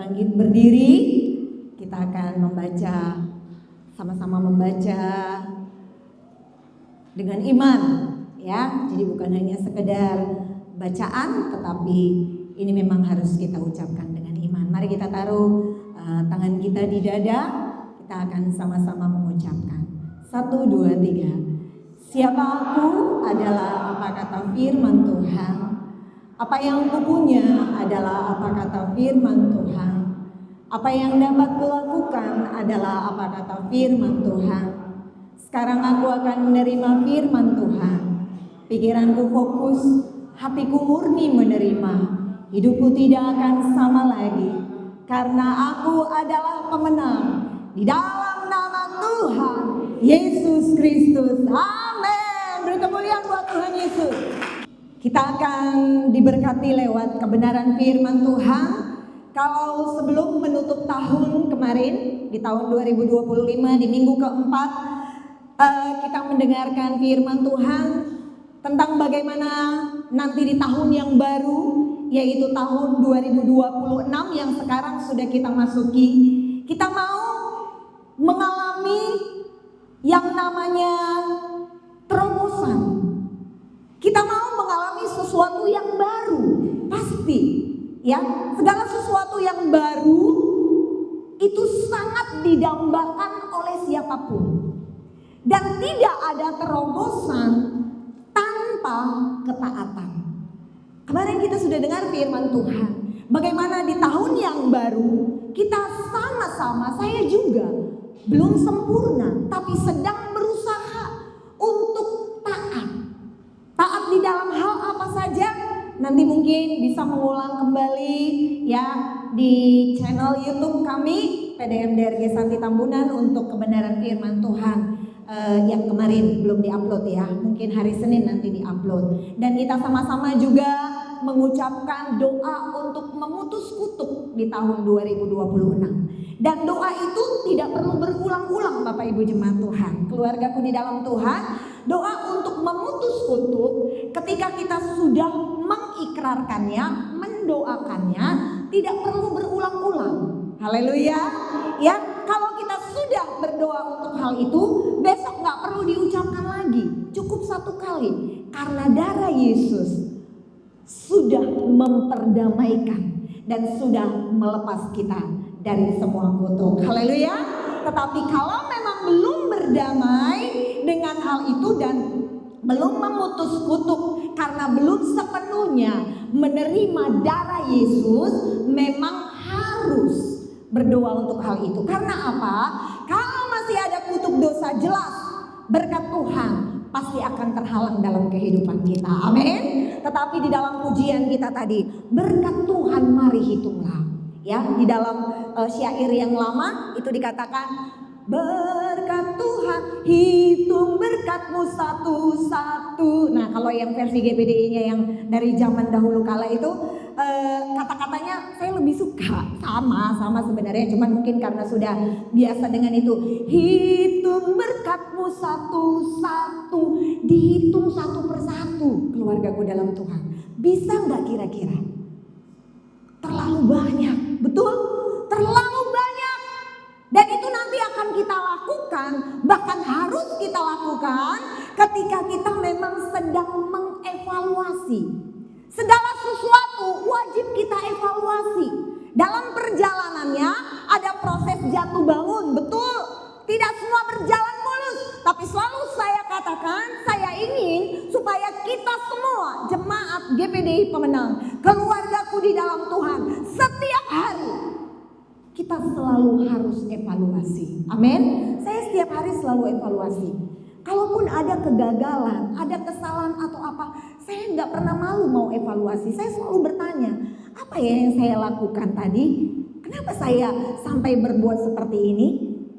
bangkit berdiri. Kita akan membaca, sama-sama membaca dengan iman, ya. Jadi bukan hanya sekedar bacaan, tetapi ini memang harus kita ucapkan dengan iman. Mari kita taruh tangan kita di dada. Kita akan sama-sama mengucapkan 1, 2, 3. Siapa aku adalah apa kata firman Tuhan. Apa yang kupunya adalah apa kata firman Tuhan. Apa yang dapat kulakukan adalah apa kata firman Tuhan. Sekarang aku akan menerima firman Tuhan. Pikiranku fokus, hatiku murni menerima. Hidupku tidak akan sama lagi, karena aku adalah pemenang di dalam nama Tuhan Yesus Kristus. Amin. Beri kemuliaan buat Tuhan Yesus. Kita akan diberkati lewat kebenaran firman Tuhan. Kalau sebelum menutup tahun kemarin, di tahun 2025, di minggu keempat, kita mendengarkan firman Tuhan tentang bagaimana nanti di tahun yang baru, yaitu tahun 2026 yang sekarang sudah kita masuki, kita mau mengalami yang namanya terobosan. Kita mau mengalami sesuatu yang baru, pasti, ya. Segala sesuatu yang baru itu sangat didambakan oleh siapapun, dan tidak ada terobosan tanpa ketaatan. Kemarin kita sudah dengar firman Tuhan, bagaimana di tahun yang baru kita sama-sama, saya juga belum sempurna, tapi sedang berusaha untuk taat. Taat di dalam hal apa saja? Nanti mungkin bisa mengulang kembali ya di channel YouTube kami PDM DRG Santi Tambunan untuk kebenaran firman Tuhan yang kemarin belum diupload ya. Mungkin hari Senin nanti diupload. Dan kita sama-sama juga mengucapkan doa untuk memutus kutuk di tahun 2026. Dan doa itu tidak perlu berulang-ulang Bapak Ibu jemaat Tuhan. Keluargaku di dalam Tuhan, doa untuk memutus kutuk ketika kita sudah mengikrarkannya, mendoakannya, tidak perlu berulang-ulang. Haleluya. Ya, kalau kita sudah berdoa untuk hal itu, besok gak perlu diucapkan lagi. Cukup satu kali. Karena darah Yesus sudah memperdamaikan dan sudah melepas kita dari semua kutuk. Haleluya. Tetapi kalau memang belum berdamai dengan hal itu dan belum memutus kutuk karena belum sepenuhnya menerima darah Yesus, memang harus berdoa untuk hal itu. Karena apa? Kalau masih ada kutuk dosa, jelas berkat Tuhan pasti akan terhalang dalam kehidupan kita. Amin. Tetapi di dalam pujian kita tadi, berkat Tuhan mari hitunglah. Ya, di dalam syair yang lama itu dikatakan, berkat Tuhan hitung berkatmu satu-satu. Nah, kalau yang versi GPDI-nya yang dari zaman dahulu kala itu kata-katanya saya lebih suka. Sama sebenarnya, cuman mungkin karena sudah biasa dengan itu. Hitung berkatmu satu-satu, dihitung satu persatu. Keluargaku dalam Tuhan, bisa nggak kira-kira? Terlalu banyak, betul? Terlalu banyak. Dan itu nanti akan kita lakukan, bahkan harus kita lakukan ketika kita memang sedang mengevaluasi. Segala sesuatu wajib kita evaluasi. Dalam perjalanannya ada proses jatuh bangun, betul? Tidak semua berjalan mulus, tapi selalu saya katakan, saya ingin supaya kita semua jemaat GPDI Pemenang, keluargaku di dalam Tuhan, setiap hari kita selalu harus evaluasi. Amin. Saya setiap hari selalu evaluasi. Kalaupun ada kegagalan, ada kesalahan atau apa, saya nggak pernah malu mau evaluasi. Saya selalu bertanya, apa ya yang saya lakukan tadi? Kenapa saya sampai berbuat seperti ini?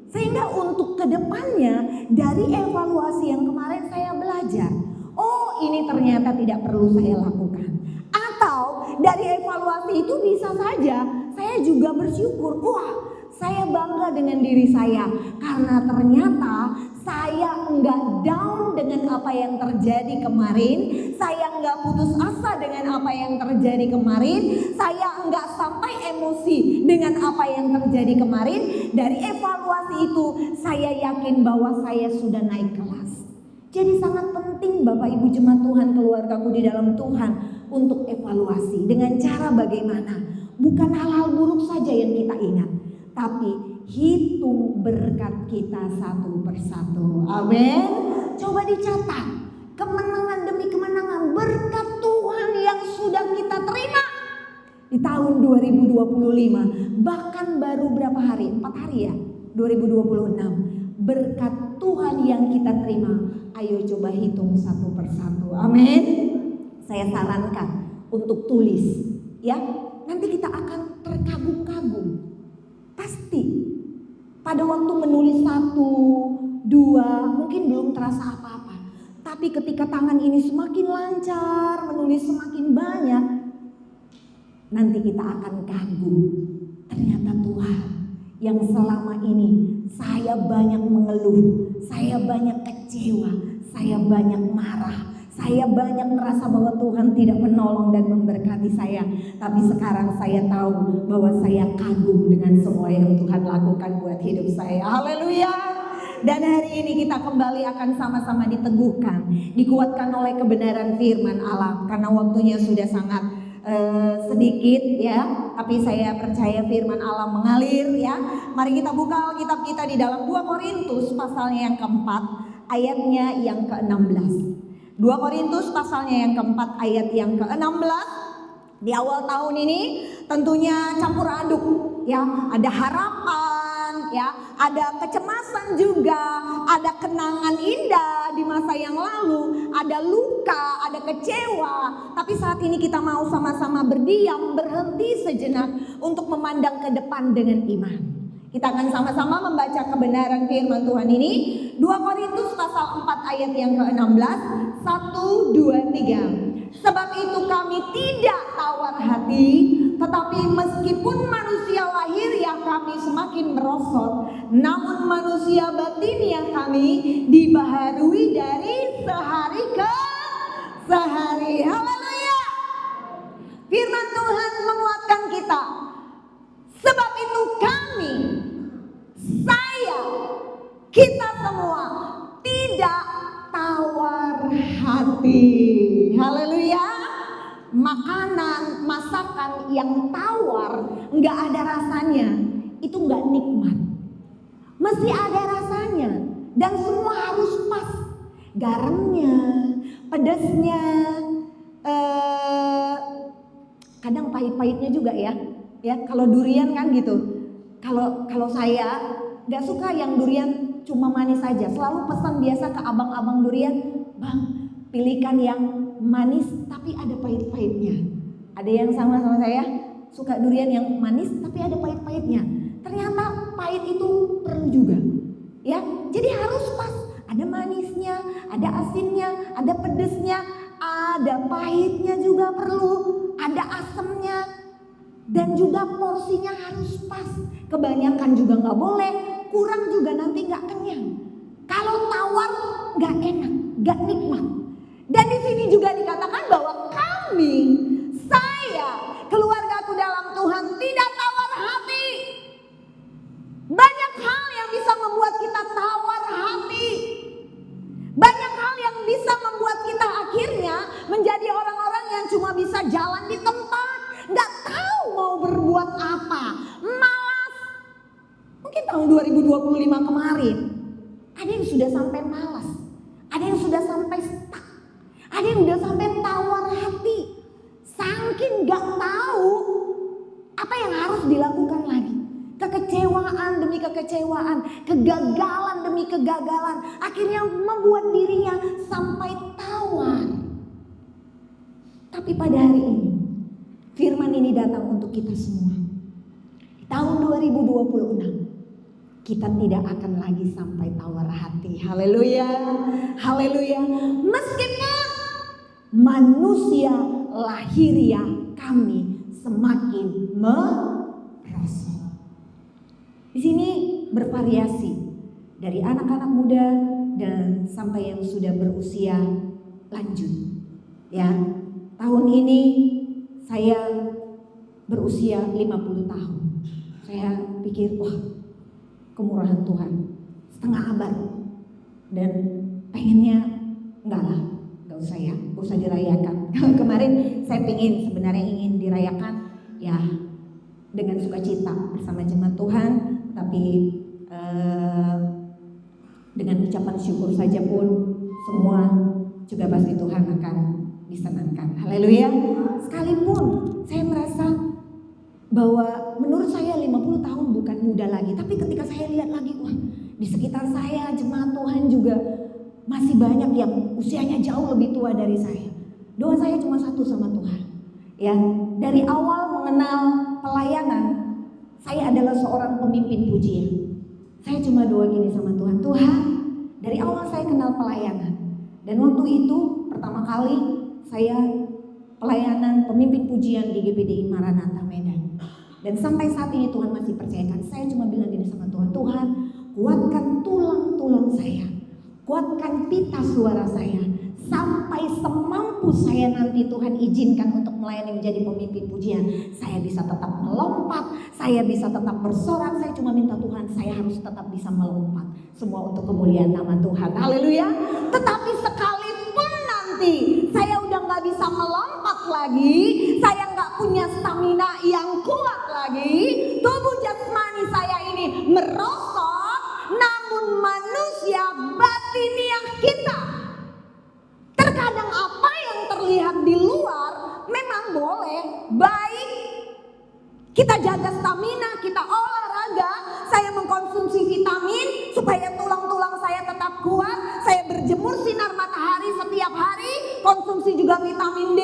Sehingga untuk kedepannya dari evaluasi yang kemarin saya belajar, oh ini ternyata tidak perlu saya lakukan. Atau dari evaluasi itu bisa saja saya juga bersyukur, wah saya bangga dengan diri saya karena ternyata saya enggak down dengan apa yang terjadi kemarin, saya enggak putus asa dengan apa yang terjadi kemarin, saya enggak sampai emosi dengan apa yang terjadi kemarin. Dari evaluasi itu saya yakin bahwa saya sudah naik kelas. Jadi sangat penting Bapak Ibu jemaat Tuhan, keluargaku di dalam Tuhan, untuk evaluasi dengan cara bagaimana. Bukan hal-hal buruk saja yang kita ingat, tapi hitung berkat kita satu persatu. Amin. Coba dicatat kemenangan demi kemenangan berkat Tuhan yang sudah kita terima di tahun 2025. Bahkan baru berapa hari? 4 hari ya, 2026. Berkat Tuhan yang kita terima, ayo coba hitung satu persatu. Amin. Saya sarankan untuk tulis ya. Nanti kita akan terkagum-kagum. Pasti pada waktu menulis 1, 2 mungkin belum terasa apa-apa. Tapi ketika tangan ini semakin lancar, menulis semakin banyak, nanti kita akan kagum. Ternyata Tuhan yang selama ini saya banyak mengeluh, saya banyak kecewa, saya banyak marah, saya banyak merasa bahwa Tuhan tidak menolong dan memberkati saya. Tapi sekarang saya tahu bahwa saya kagum dengan semua yang Tuhan lakukan buat hidup saya. Haleluya. Dan hari ini kita kembali akan sama-sama diteguhkan, dikuatkan oleh kebenaran firman Allah. Karena waktunya sudah sangat sedikit ya, tapi saya percaya firman Allah mengalir ya. Mari kita buka Alkitab kita di dalam 2 Korintus pasalnya yang keempat, ayatnya yang ke-16. 2 Korintus pasalnya yang keempat, ayat yang ke-16. Di awal tahun ini tentunya campur aduk ya, ada harapan ya, ada kecemasan juga, ada kenangan indah di masa yang lalu, ada luka, ada kecewa. Tapi saat ini kita mau sama-sama berdiam, berhenti sejenak untuk memandang ke depan dengan iman. Kita akan sama-sama membaca kebenaran firman Tuhan ini. 2 Korintus pasal 4 ayat yang ke-16. 1, 2, 3. Sebab itu kami tidak tawar hati, tetapi meskipun manusia lahir ya kami semakin merosot, namun manusia batin yang kami dibaharui dari sehari ke sehari. Haleluya. Firman Tuhan menguatkan kita. Sebab itu kami, saya, kita semua tidak tawar hati. Haleluya. Makanan, masakan yang tawar, nggak ada rasanya, itu nggak nikmat. Mesti ada rasanya dan semua harus pas. Garamnya, pedasnya, kadang pahit-pahitnya juga ya. Ya, kalau durian kan gitu. Kalau saya nggak suka yang durian cuma manis saja. Selalu pesan biasa ke abang-abang durian, "Bang, pilihkan yang manis tapi ada pahit-pahitnya." Ada yang sama saya, suka durian yang manis tapi ada pahit-pahitnya. Ternyata pahit itu perlu juga. Ya, jadi harus pas. Ada manisnya, ada asinnya, ada pedesnya, ada pahitnya juga perlu, ada asamnya. Dan juga porsinya harus pas. Kebanyakan juga nggak boleh, kurang juga nanti nggak kenyang. Kalau tawar nggak enak, nggak nikmat. Dan di sini juga dikatakan bahwa kami, saya, keluargaku dalam Tuhan tidak tawar hati. Banyak hal yang bisa membuat kita tawar hati. Banyak hal yang bisa membuat kita akhirnya menjadi orang-orang yang cuma bisa jalan di tempat. Nggak tahu mau berbuat apa. Malas. Mungkin tahun 2025 kemarin. Ada yang sudah sampai malas. Ada yang sudah sampai stuck. Ada yang sudah sampai tawar hati. Saking nggak tahu apa yang harus dilakukan lagi. Kekecewaan demi kekecewaan, kegagalan demi kegagalan, akhirnya membuat dirinya sampai tawar. Tapi pada hari ini, firman ini datang untuk kita semua. Di tahun 2026, kita tidak akan lagi sampai tawar hati. Haleluya, haleluya. Meskipun manusia lahiriah kami semakin merosot. Di sini bervariasi dari anak-anak muda dan sampai yang sudah berusia lanjut. Ya, tahun ini saya berusia 50 tahun. Saya pikir, wah, kemurahan Tuhan, setengah abad. Dan pengennya, enggak lah, enggak usah ya, enggak usah dirayakan. Kemarin saya sebenarnya ingin dirayakan ya dengan sukacita bersama jemaat Tuhan, tapi dengan ucapan syukur saja pun semua juga pasti Tuhan akan disenangkan. Haleluya. Sekalipun saya merasa bahwa menurut saya 50 tahun bukan muda lagi, tapi ketika saya lihat lagi, wah, di sekitar saya jemaat Tuhan juga masih banyak yang usianya jauh lebih tua dari saya. Doa saya cuma satu sama Tuhan. Ya, dari awal mengenal pelayanan, saya adalah seorang pemimpin pujian. Saya cuma doa gini sama Tuhan, Tuhan, dari awal saya kenal pelayanan. Dan waktu itu pertama kali saya pelayanan pemimpin pujian di GPDI Maranatha Medan. Dan sampai saat ini Tuhan masih percayakan. Saya cuma bilang gini sama Tuhan, Tuhan, kuatkan tulang-tulang saya, kuatkan pita suara saya, sampai semampu saya nanti Tuhan izinkan untuk melayani menjadi pemimpin pujian. Saya bisa tetap melompat, saya bisa tetap bersorak. Saya cuma minta Tuhan, saya harus tetap bisa melompat. Semua untuk kemuliaan nama Tuhan. Haleluya. Tetapi sekalipun nanti saya udah gak bisa melompat lagi, saya gak punya stamina yang kuat lagi, tubuh jasmani saya ini merosot, namun manusia batiniah kita, terkadang apa yang terlihat di luar memang boleh baik, kita jaga stamina, kita olahraga, saya mengkonsumsi vitamin supaya tulang-tulang saya tetap kuat, saya berjemur sinar matahari setiap hari, konsumsi juga vitamin D,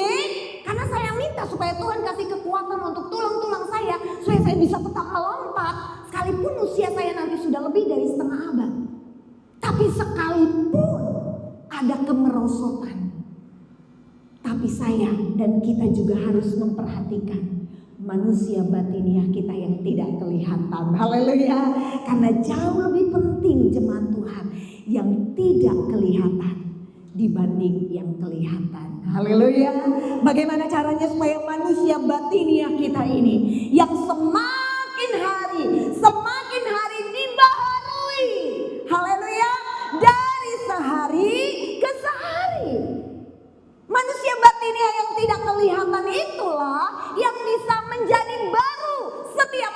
karena saya minta supaya Tuhan kasih kekuatan untuk tulang-tulang saya, supaya saya bisa tetap melompat, sekalipun usia saya nanti sudah lebih dari setengah abad. Tapi sekalipun ada kemerosotan, tapi saya dan kita juga harus memperhatikan manusia batiniah kita yang tidak kelihatan. Haleluya. Karena jauh lebih penting jemaat Tuhan yang tidak kelihatan dibanding yang kelihatan. Haleluya. Bagaimana caranya supaya manusia batiniah kita ini yang semakin hari dibaharui. Haleluya. Dari sehari ke sehari. Manusia batiniah yang tidak kelihatan itulah yang bisa menjadi baru setiap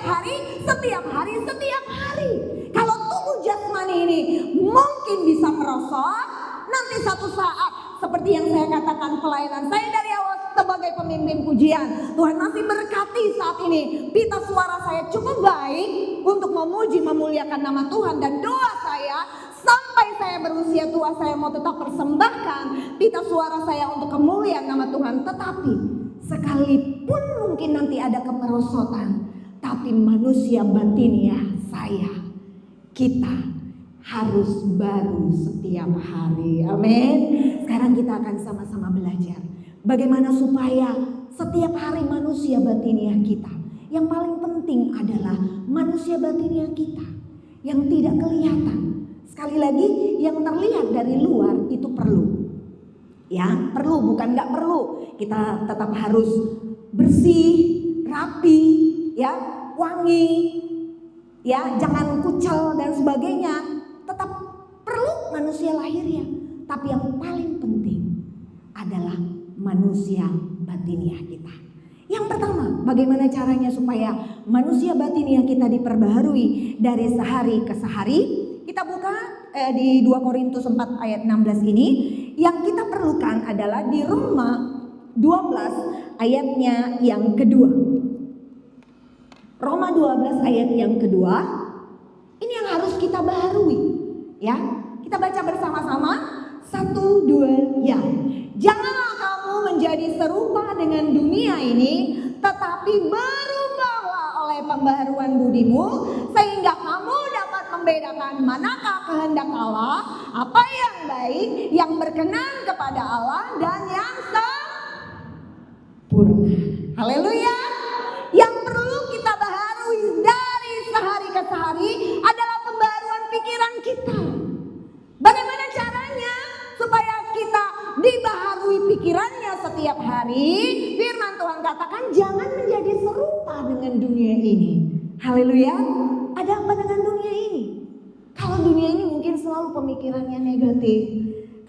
hari. Kalau tubuh jasmani ini mungkin bisa merosot, nanti satu saat seperti yang saya katakan pelayanan saya dari awal sebagai pemimpin pujian, Tuhan masih berkati saat ini. Pita suara saya cukup baik untuk memuji memuliakan nama Tuhan, dan doa saya sampai saya berusia tua saya mau tetap persembahkan pita suara saya untuk kemuliaan nama Tuhan. Tetapi sekalipun mungkin nanti ada kemerosotan, tapi manusia batiniah kita harus baru setiap hari. Amin. Sekarang kita akan sama-sama belajar bagaimana supaya setiap hari manusia batiniah kita, yang paling penting adalah manusia batiniah kita yang tidak kelihatan. Sekali lagi, yang terlihat dari luar itu perlu. Ya, perlu, bukan gak perlu. Kita tetap harus bersih, rapi, ya, wangi, ya, jangan kucel dan sebagainya. Tetap perlu manusia lahirnya. Tapi yang paling penting adalah manusia batiniah kita. Yang pertama, bagaimana caranya supaya manusia batiniah kita diperbaharui dari sehari ke sehari? Kita buka di 2 Korintus 4 ayat 16 ini. Yang kita perlukan adalah di Roma 12 ayatnya yang kedua. Roma 12 ayat yang kedua. Ini yang harus kita baharui. Ya, kita baca bersama-sama. 1, 2, ya. Janganlah kamu menjadi serupa dengan dunia ini, tetapi berubahlah oleh pembaharuan budimu, sehingga kamu dapat membedakan manakah kehendak Allah, apa yang baik, yang berkenan kepada Allah, dan yang sempurna. Haleluya. Yang perlu kita baharui dari sehari ke sehari adalah pembaharuan pikiran kita. Bagaimana caranya supaya kita dibaharui pemikirannya setiap hari, firman Tuhan katakan jangan menjadi serupa dengan dunia ini. Haleluya. Ada apa dengan dunia ini? Kalau dunia ini mungkin selalu pemikirannya negatif.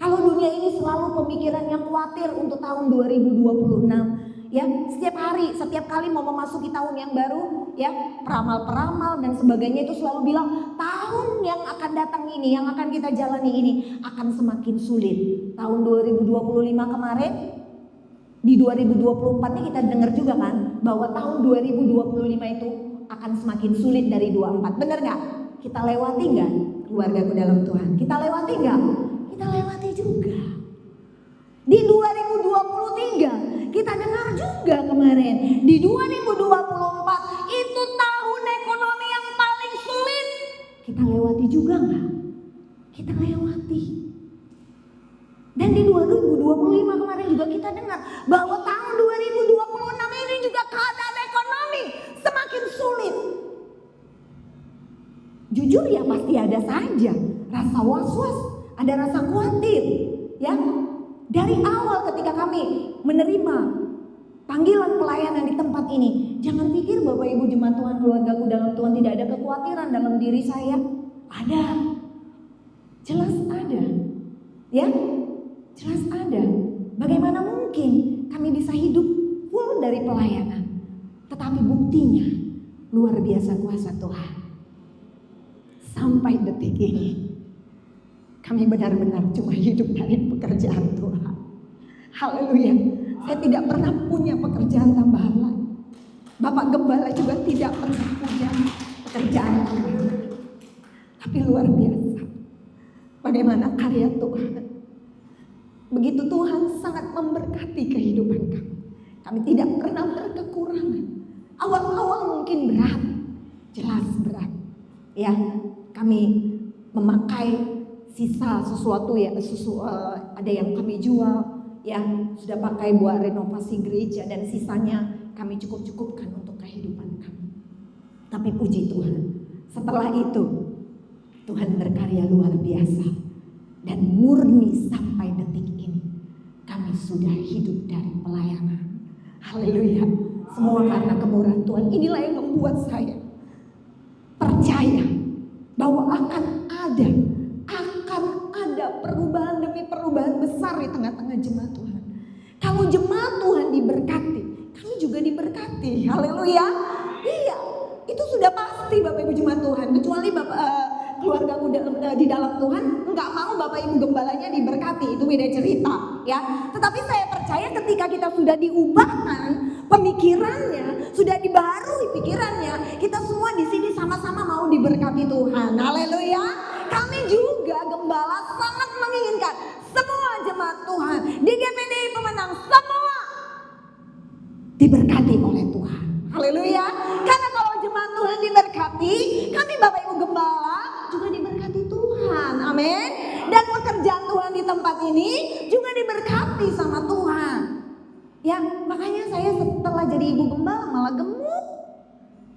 Kalau dunia ini selalu pemikirannya khawatir untuk tahun 2026. Ya, setiap hari, setiap kali mau memasuki tahun yang baru, ya, peramal-peramal dan sebagainya itu selalu bilang tahun yang akan datang ini, yang akan kita jalani ini akan semakin sulit. Tahun 2025 kemarin, di 2024 ini kita dengar juga kan bahwa tahun 2025 itu akan semakin sulit dari 24. Benar nggak? Kita lewati nggak keluargaku dalam Tuhan? Kita lewati nggak? Kita lewati juga. Di 2023 kita dengar juga kemarin di 2024 itu tahun ekonomi yang paling sulit. Kita lewati juga nggak? Kita lewati. Dan di 2025 kemarin juga kita dengar bahwa tahun 2026 ini juga keadaan ekonomi semakin sulit. Jujur ya pasti ada saja rasa was-was, ada rasa khawatir, ya. Dari awal ketika kami menerima panggilan pelayanan di tempat ini, jangan pikir Bapak Ibu jemaat Tuhan, keluargaku dalam Tuhan tidak ada kekhawatiran dalam diri saya. Ada. Jelas ada. Ya? Jelas ada. Bagaimana mungkin kami bisa hidup full dari pelayanan, tetapi buktinya luar biasa kuasa Tuhan. Sampai detik ini kami benar-benar cuma hidup dari pekerjaan Tuhan. Haleluya. Saya tidak pernah punya pekerjaan tambahan lain. Bapak Gembala juga tidak pernah punya pekerjaan tambahan. Tapi luar biasa. Bagaimana karya Tuhan. Begitu Tuhan sangat memberkati kehidupan kami. Kami tidak pernah berkekurangan. Awal-awal mungkin berat. Jelas berat. Ya, kami memakai sisa sesuatu ya, ada yang kami jual, yang sudah pakai buat renovasi gereja dan sisanya kami cukup-cukupkan untuk kehidupan kami. Tapi puji Tuhan, setelah itu Tuhan berkarya luar biasa dan murni sampai detik ini kami sudah hidup dari pelayanan. Haleluya. Semua karena kemurahan Tuhan. Inilah yang membuat saya percaya bahwa akan ada perubahan demi perubahan besar di tengah-tengah jemaat Tuhan. Kalau jemaat Tuhan diberkati, kami juga diberkati. Haleluya. Iya, itu sudah pasti Bapak Ibu jemaat Tuhan. Kecuali keluargaku di dalam Tuhan enggak mau Bapak Ibu gembalanya diberkati, itu beda cerita, ya. Tetapi saya percaya ketika kita sudah diubahkan pemikirannya, sudah dibaharui pikirannya, kita semua di sini sama-sama mau diberkati Tuhan. Haleluya. Kami juga gembala sangat menginginkan semua jemaat Tuhan di GPDI Pemenang semua diberkati oleh Tuhan. Haleluya. Karena kalau jemaat Tuhan diberkati, kami Bapak Ibu gembala juga diberkati Tuhan. Amin. Dan pekerjaan Tuhan di tempat ini juga diberkati sama Tuhan. Ya, makanya saya setelah jadi ibu gembala malah gemuk.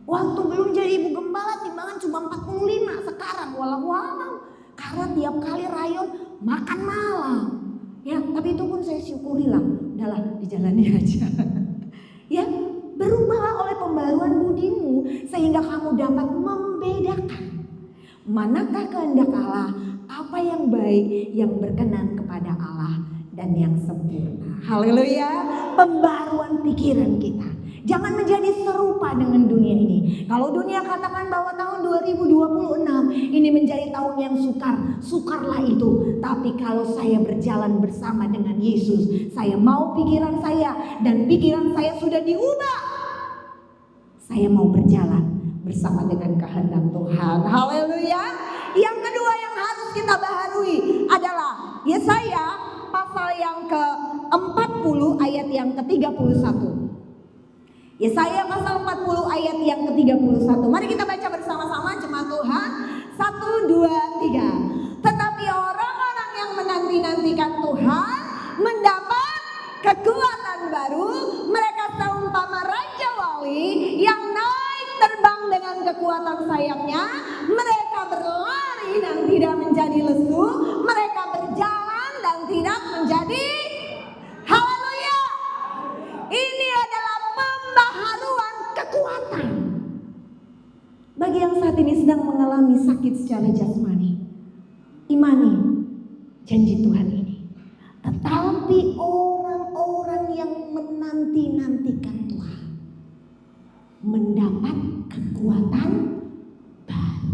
Waktu belum jadi ibu gembala timbangan cuma 45 sekarang. Walau karena tiap kali rayon makan malam. Ya, tapi itu pun saya syukurilah. Udahlah, dijalani aja. Ya, berubahlah oleh pembaruan budimu sehingga kamu dapat membedakan manakah kehendak Allah, apa yang baik, yang berkenan kepada Allah dan yang sempurna. Haleluya. Pembaruan pikiran kita. Jangan menjadi serupa dengan dunia ini. Kalau dunia katakan bahwa tahun 2026 ini menjadi tahun yang sukar, sukarlah itu. Tapi kalau saya berjalan bersama dengan Yesus, saya mau pikiran saya dan pikiran saya sudah diubah. Saya mau berjalan bersama dengan kehendak Tuhan. Haleluya. Yang kedua yang harus kita baharui adalah Yesaya pasal yang ke-40 ayat yang ke-31. Yesaya pasal 40 ayat yang ke-31. Mari kita baca bersama-sama jemaat Tuhan. 1, 2, 3. Tetapi orang-orang yang menanti-nantikan Tuhan mendapat kekuatan baru. Mereka seumpama Raja Wali yang naik terbang dengan kekuatan sayapnya. Mereka berlari dan tidak menjadi lesu. Mereka berjalan dan tidak menjadi mengalami sakit secara jasmani. Imani janji Tuhan ini. Tetapi orang-orang yang menanti-nantikan Tuhan mendapat kekuatan baru.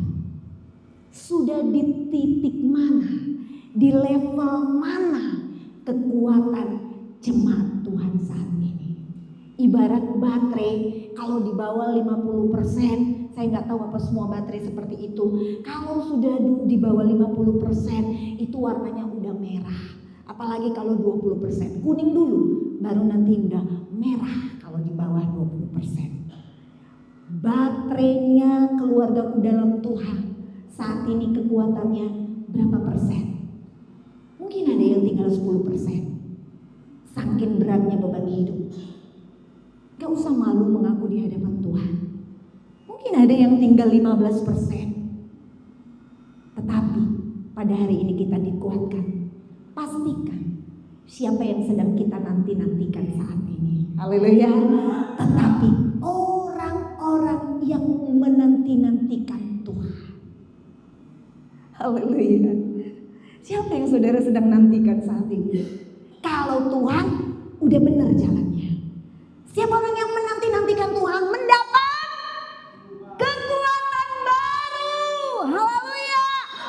Sudah di titik mana, di level mana kekuatan jemaat Tuhan saat ini? Ibarat baterai, kalau di bawah 50%, saya nggak tahu apa semua baterai seperti itu. Kalau sudah di bawah 50%, itu warnanya udah merah. Apalagi kalau 20%, kuning dulu, baru nanti udah merah kalau di bawah 20%. Baterainya keluargaku dalam Tuhan saat ini kekuatannya berapa persen? Mungkin ada yang tinggal 10%. Saking beratnya beban hidup. Gak usah malu mengaku di hadapan Tuhan. Mungkin ada yang tinggal 15%. Tetapi pada hari ini kita dikuatkan. Pastikan siapa yang sedang kita nanti-nantikan saat ini. Haleluya. Tetapi orang-orang yang menanti-nantikan Tuhan. Haleluya. Siapa yang saudara sedang nantikan saat ini? Kalau Tuhan udah benar jalannya. Siapa orang yang menanti-nantikan Tuhan mendapat kekuatan baru. Haleluya.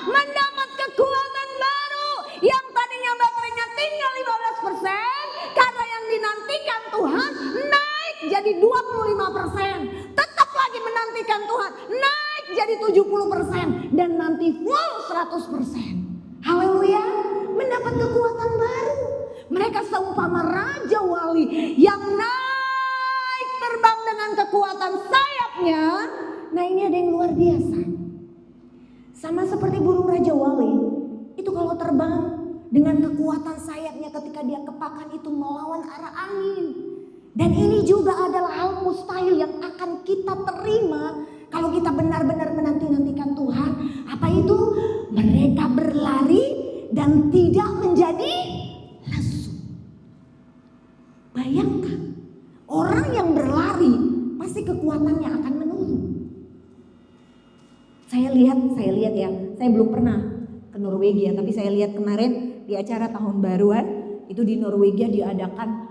Mendapat kekuatan baru. Yang tadinya baterainya tinggal 15%, karena yang dinantikan Tuhan naik jadi 25%. Tetap lagi menantikan Tuhan, naik jadi 70%, dan nanti full 100%. Haleluya. Mendapat kekuatan baru. Mereka seumpama raja wali yang naik terbang dengan kekuatan sayapnya. Nah, ini ada yang luar biasa. Sama seperti burung raja wali, itu kalau terbang dengan kekuatan sayapnya, ketika dia kepakan itu melawan arah angin. Dan ini juga adalah hal mustahil yang akan kita terima kalau kita benar-benar menanti-nantikan Tuhan. Apa itu? Mereka berlari dan tidak menjadi lesu. Bayangkan, orang yang berlari pasti kekuatannya akan menurun. Saya lihat ya, saya belum pernah ke Norwegia, tapi saya lihat kemarin di acara tahun baruan itu di Norwegia diadakan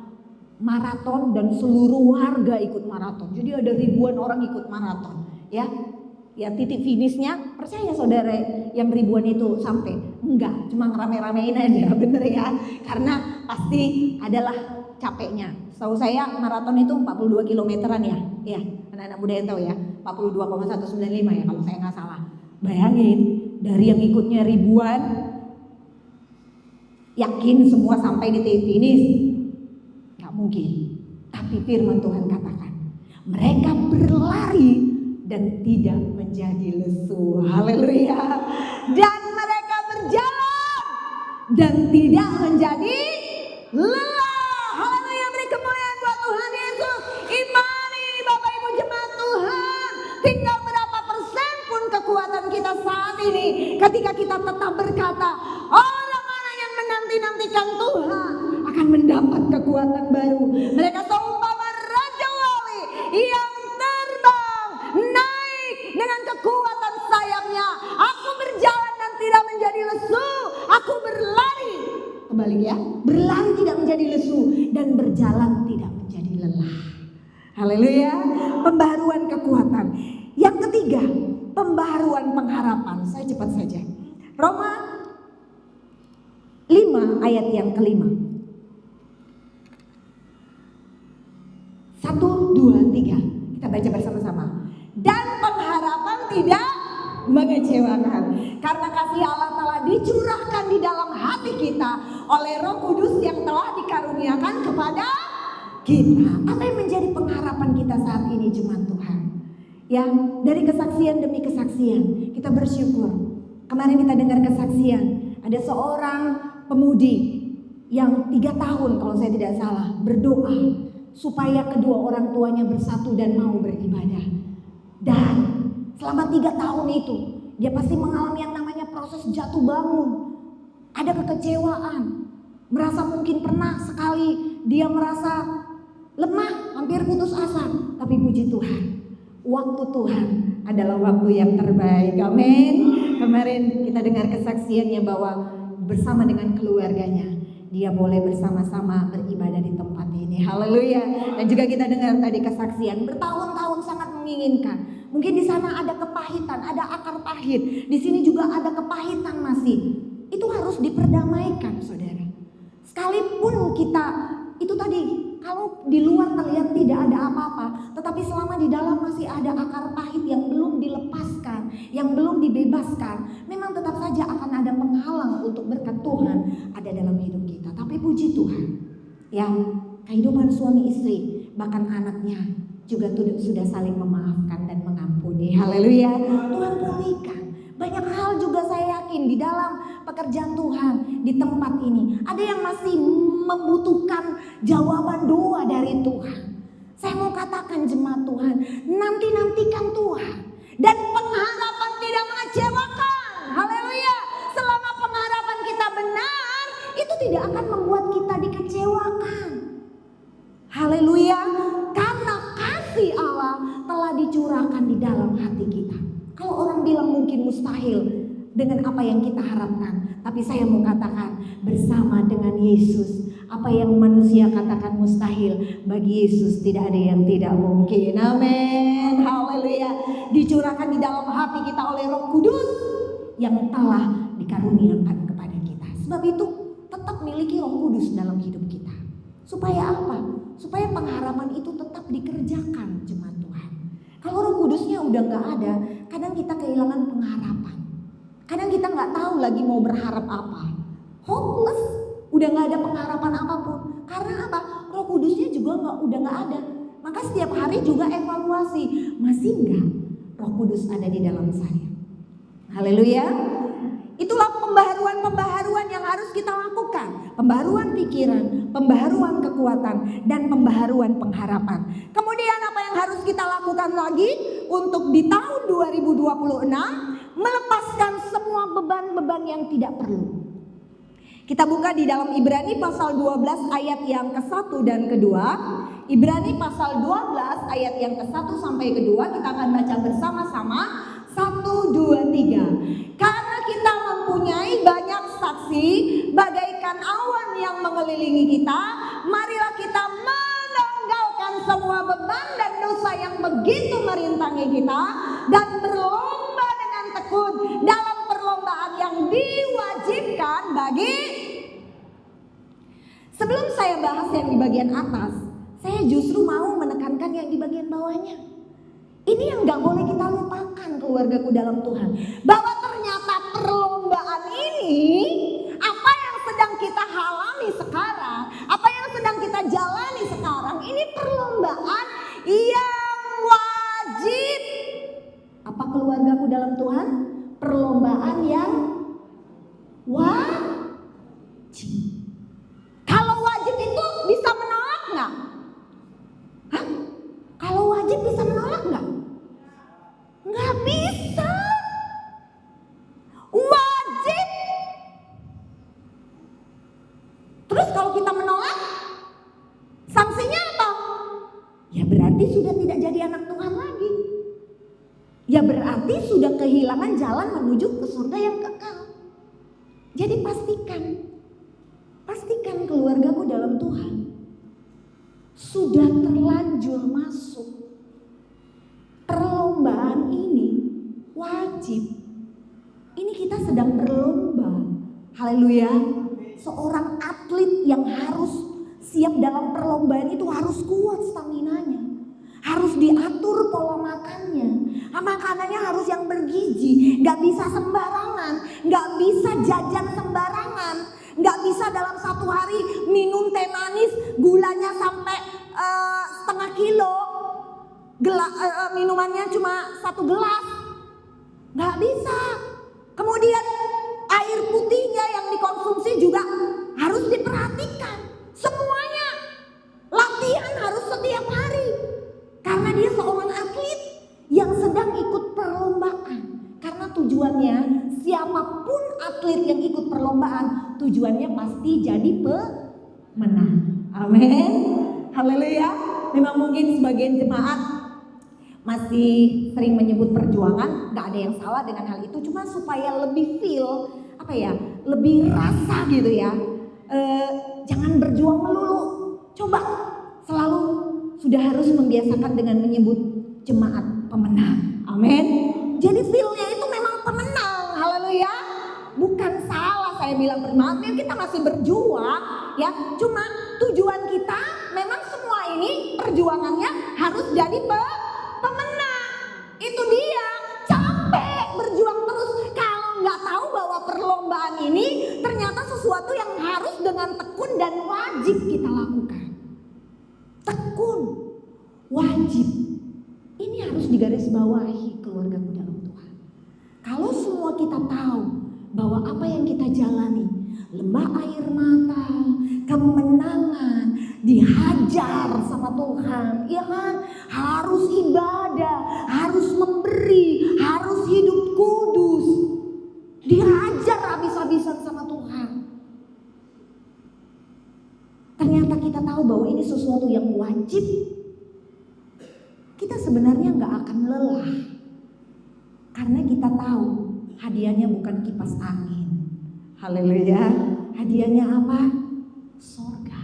maraton dan seluruh warga ikut maraton. Jadi ada ribuan orang ikut maraton, ya. Ya titik finishnya, percaya saudara yang ribuan itu sampai? Enggak, cuma ngerame-ramein aja, bener ya. Karena pasti adalah capeknya. Setahu saya maraton itu 42 kilometeran ya. Ya, anak-anak muda yang tahu ya, 42,195 ya kalau saya nggak salah. Bayangin, dari yang ikutnya ribuan, yakin semua sampai di titik finish? Nggak mungkin. Tapi firman Tuhan katakan, mereka berlari dan tidak menjadi lesu. Haleluya. Dan mereka berjalan dan tidak menjadi lelah. Haleluya. Beri kemuliaan buat Tuhan Yesus. Imani Bapak Ibu jemaat Tuhan. Tinggal berapa persen pun kekuatan kita saat ini, ketika kita tetap berkata, orang-orang yang menanti-nantikan Tuhan akan mendapat kekuatan baru. Mereka seumpama raja wali yang terbang naik dengan kekuatan sayapnya. Aku berjalan dan tidak menjadi lesu. Aku berlari, kembali ya, berlari tidak menjadi lesu dan berjalan tidak menjadi lelah. Haleluya. Pembaharuan kekuatan. Yang ketiga, pembaharuan pengharapan. Saya cepat saja. Roma 5 ayat yang kelima. 1, 2, 3. Kita baca bersama-sama. Dan pengharapan tidak mengecewakan, karena kasih Allah telah dicurahkan di dalam hati kita oleh Roh Kudus yang telah dikaruniakan kepada kita. Apa yang menjadi pengharapan kita saat ini jemaat Tuhan? Ya, dari kesaksian demi kesaksian kita bersyukur. Kemarin kita dengar kesaksian, ada seorang pemudi yang 3 tahun kalau saya tidak salah berdoa supaya kedua orang tuanya bersatu dan mau beribadah. Dan selama 3 tahun itu dia pasti mengalami yang namanya proses jatuh bangun. Ada kekecewaan, merasa mungkin pernah sekali dia merasa lemah, hampir putus asa. Tapi puji Tuhan, waktu Tuhan adalah waktu yang terbaik. Amin. Kemarin kita dengar kesaksiannya bahwa bersama dengan keluarganya dia boleh bersama-sama beribadah di tempat ini. Haleluya. Dan juga kita dengar tadi kesaksian bertahun-tahun sangat menginginkan. Mungkin di sana ada kepahitan, ada akar pahit. Di sini juga ada kepahitan masih. Itu harus diperdamaikan, saudara. Sekalipun kita itu tadi, kalau di luar terlihat tidak ada apa-apa, tetapi selama di dalam masih ada akar pahit yang belum dilepaskan, yang belum dibebaskan, memang tetap saja akan ada penghalang untuk berkat Tuhan ada dalam hidup kita. Tapi puji Tuhan, ya, kehidupan suami istri, bahkan anaknya juga sudah saling memaafkan dan mengampuni. Haleluya. Tuhan pulihkan. Banyak hal juga saya yakin di dalam pekerjaan Tuhan di tempat ini. Ada yang masih membutuhkan jawaban doa dari Tuhan. Saya mau katakan jemaat Tuhan, nantikan Tuhan. Dan pengharapan tidak mengecewakan. Haleluya. Selama pengharapan kita benar, itu tidak akan membuat kita dikecewakan. Haleluya. Karena kasih Allah telah dicurahkan di dalam hati kita. Kalau orang bilang mungkin mustahil dengan apa yang kita harapkan, tapi saya mau katakan bersama dengan Yesus, apa yang manusia katakan mustahil, bagi Yesus tidak ada yang tidak mungkin. Amin. Haleluya. Dicurahkan di dalam hati kita oleh Roh Kudus yang telah dikaruniakan kepada kita. Sebab itu tetap miliki Roh Kudus dalam hidup kita. Supaya apa? Supaya pengharapan itu tetap dikerjakan, jemaat Tuhan. Kalau Roh Kudusnya udah gak ada, kadang kita kehilangan pengharapan. Kadang kita gak tahu lagi mau berharap apa. Hopeless, udah gak ada pengharapan apapun. Karena apa? Roh Kudusnya juga udah gak ada. Maka setiap hari juga evaluasi, masih gak Roh Kudus ada di dalam saya? Haleluya. Itulah pembaharuan yang harus kita lakukan. Pembaharuan pikiran, pembaharuan kekuatan, dan pembaharuan pengharapan. Kemudian apa yang harus kita lakukan lagi untuk di tahun 2026? Melepaskan semua beban-beban yang tidak perlu. Kita buka di dalam Ibrani pasal 12 ayat yang ke-1 dan ke-2. Ibrani pasal 12 ayat yang ke-1 sampai ke-2 kita akan baca bersama-sama. 1, 2, 3. Karena kita mempunyai banyak saksi bagaikan awan yang mengelilingi kita, marilah kita menanggalkan semua beban dan dosa yang begitu merintangi kita dan berlomba dengan tekun dalam perlombaan yang diwajibkan bagi. Sebelum saya bahas yang di bagian atas, saya justru mau menekankan yang di bagian bawahnya. Ini yang gak boleh kita lupakan, keluargaku dalam Tuhan. Bahwa ternyata perlombaan ini, apa yang sedang kita alami sekarang, apa yang sedang kita jalani sekarang, ini perlombaan yang wajib. Apa keluargaku dalam Tuhan? Perlombaan yang wajib. Kalau wajib itu bisa menolak gak? Hah? Kalau wajib bisa menolak gak? Nggak bisa. Wajib. Terus kalau kita menolak, sanksinya apa? Ya berarti sudah tidak jadi anak Tuhan lagi. Ya berarti sudah kehilangan jalan menuju ke surga yang kekal. Jadi pastikan keluargaku dalam Tuhan sudah terlanjur masuk. Perlombaan ini wajib. Ini kita sedang berlomba. Haleluya. Seorang atlet yang harus siap dalam perlombaan itu harus kuat staminanya. Harus diatur pola makannya. Makanannya harus yang bergizi. Gak bisa sembarangan. Gak bisa jajan sembarangan. Gak bisa dalam satu hari minum teh manis gulanya sampai setengah kilo. Minumannya cuma 1 gelas, nggak bisa. Kemudian air putihnya yang dikonsumsi juga harus diperhatikan. Semuanya latihan harus setiap hari, karena dia seorang atlet yang sedang ikut perlombaan. Karena tujuannya siapapun atlet yang ikut perlombaan, tujuannya pasti jadi pemenang. Amin. Haleluya. Memang mungkin sebagian jemaat masih sering menyebut perjuangan, nggak ada yang salah dengan hal itu, cuma supaya lebih feel, lebih rasa gitu ya. Jangan berjuang melulu, coba selalu sudah harus membiasakan dengan menyebut jemaat pemenang, amin. Jadi feelnya itu memang pemenang, haleluya. Bukan salah saya bilang bermaaf, kita masih berjuang ya. Cuma tujuan kita memang semua ini perjuangannya harus jadi pemenang. Itu dia, capek berjuang terus kalau nggak tahu bahwa perlombaan ini ternyata sesuatu yang harus dengan tekun dan wajib kita lakukan. Tekun, wajib. Ini harus digarisbawahi keluargaku dalam Tuhan. Kalau semua kita tahu bahwa apa yang kita jalani, lembah air mata, kemenangan, dihajar sama Tuhan, ya kan? Harus ibadah, harus memberi, harus hidup kudus, dihajar habis-habisan sama Tuhan. Ternyata kita tahu bahwa ini sesuatu yang wajib. Kita sebenarnya nggak akan lelah, karena kita tahu hadiahnya bukan kipas angin. Haleluya. Hadiahnya apa? Sorga.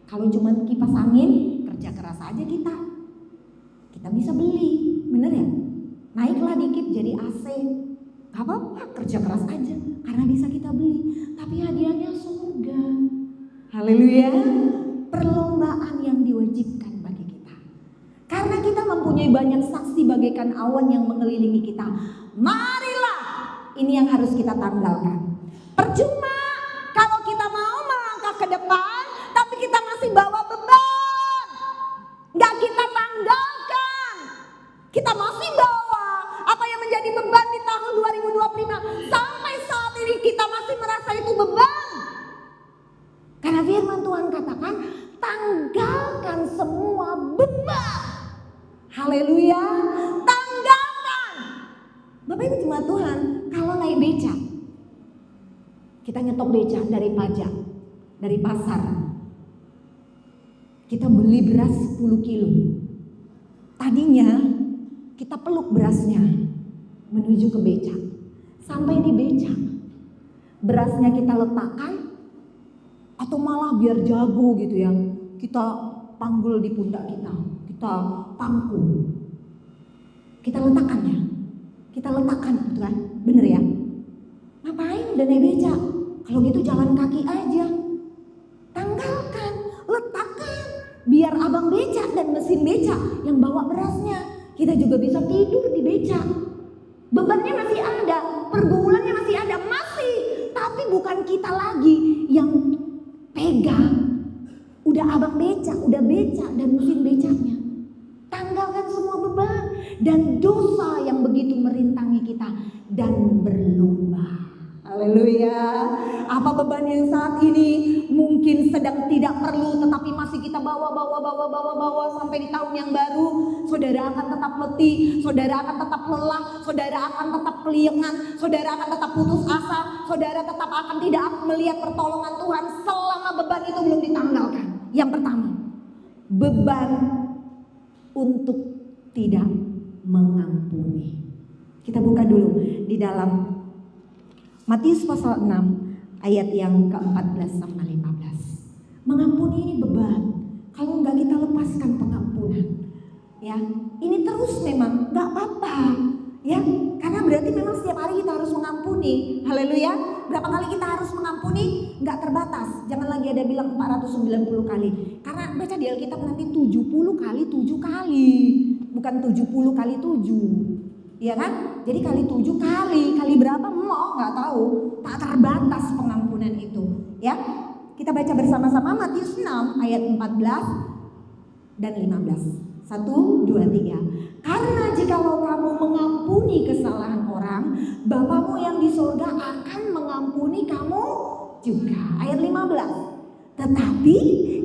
Kalau cuma kipas angin, kerja keras aja kita bisa beli, bener ya? Naiklah dikit jadi AC, gak apa-apa, kerja keras aja karena bisa kita beli. Tapi hadiahnya surga. Haleluya. Perlombaan yang diwajibkan bagi kita, karena kita mempunyai banyak saksi bagaikan awan yang mengelilingi kita. Marilah, ini yang harus kita tanggalkan. Percuma kalau kita mau melangkah ke depan, tapi kita masih bawa beban, gak kita tanggalkan. Kita masih bawa apa yang menjadi beban di tahun 2025. Sampai saat ini kita masih merasa itu beban. Karena firman Tuhan katakan, tanggalkan semua beban. Haleluya, tanggalkan. Bapak Ibu jemaat Tuhan, kalau naik beca, kita nyetok beca dari pajak, dari pasar. Kita beli beras 10 kilo. Tadinya kita peluk berasnya menuju ke beca. Sampai di beca, berasnya kita letakkan, atau malah biar jago gitu ya, kita panggul di pundak kita pangku. Kita letakkan gitu kan, bener ya? Ngapain udah naik beca? Kalau gitu jalan kaki aja. Tanggalkan, letakkan, biar abang beca dan mesin beca yang bawa berasnya. Kita juga bisa tidur di beca. Bebannya masih ada, pergumulannya masih ada, tapi bukan kita lagi yang pegang. Udah abang beca, udah beca dan mesin becanya. Tanggalkan semua beban dan dosa yang begitu merintangi kita dan berlomba. Haleluya. Apa beban yang saat ini mungkin sedang tidak perlu, tetapi masih kita bawa sampai di tahun yang baru. Saudara akan tetap letih, saudara akan tetap lelah, saudara akan tetap keliengan, saudara akan tetap putus asa, saudara tetap akan tidak melihat pertolongan Tuhan selama beban itu belum ditanggalkan. Yang pertama, beban untuk tidak mengampuni. Kita buka dulu di dalam Matius pasal 6 ayat yang ke-14 sampai 15. Mengampuni ini beban. Kalau enggak kita lepaskan pengampunan, ya ini terus memang enggak apa-apa, ya karena berarti memang setiap hari kita harus mengampuni. Haleluya. Berapa kali kita harus mengampuni? Enggak terbatas. Jangan lagi ada bilang 490 kali. Karena baca di Alkitab nanti 70 kali 7 kali, bukan 70 kali 7. Iya kan? Jadi kali 7 kali berapa mau nggak tahu. Tak terbatas pengampunan itu, ya. Kita baca bersama-sama Matius 6 ayat 14 dan 15. 1, 2, 3. Karena jikalau kamu mengampuni kesalahan orang, Bapamu yang di surga akan mengampuni kamu juga. Ayat 15. Tetapi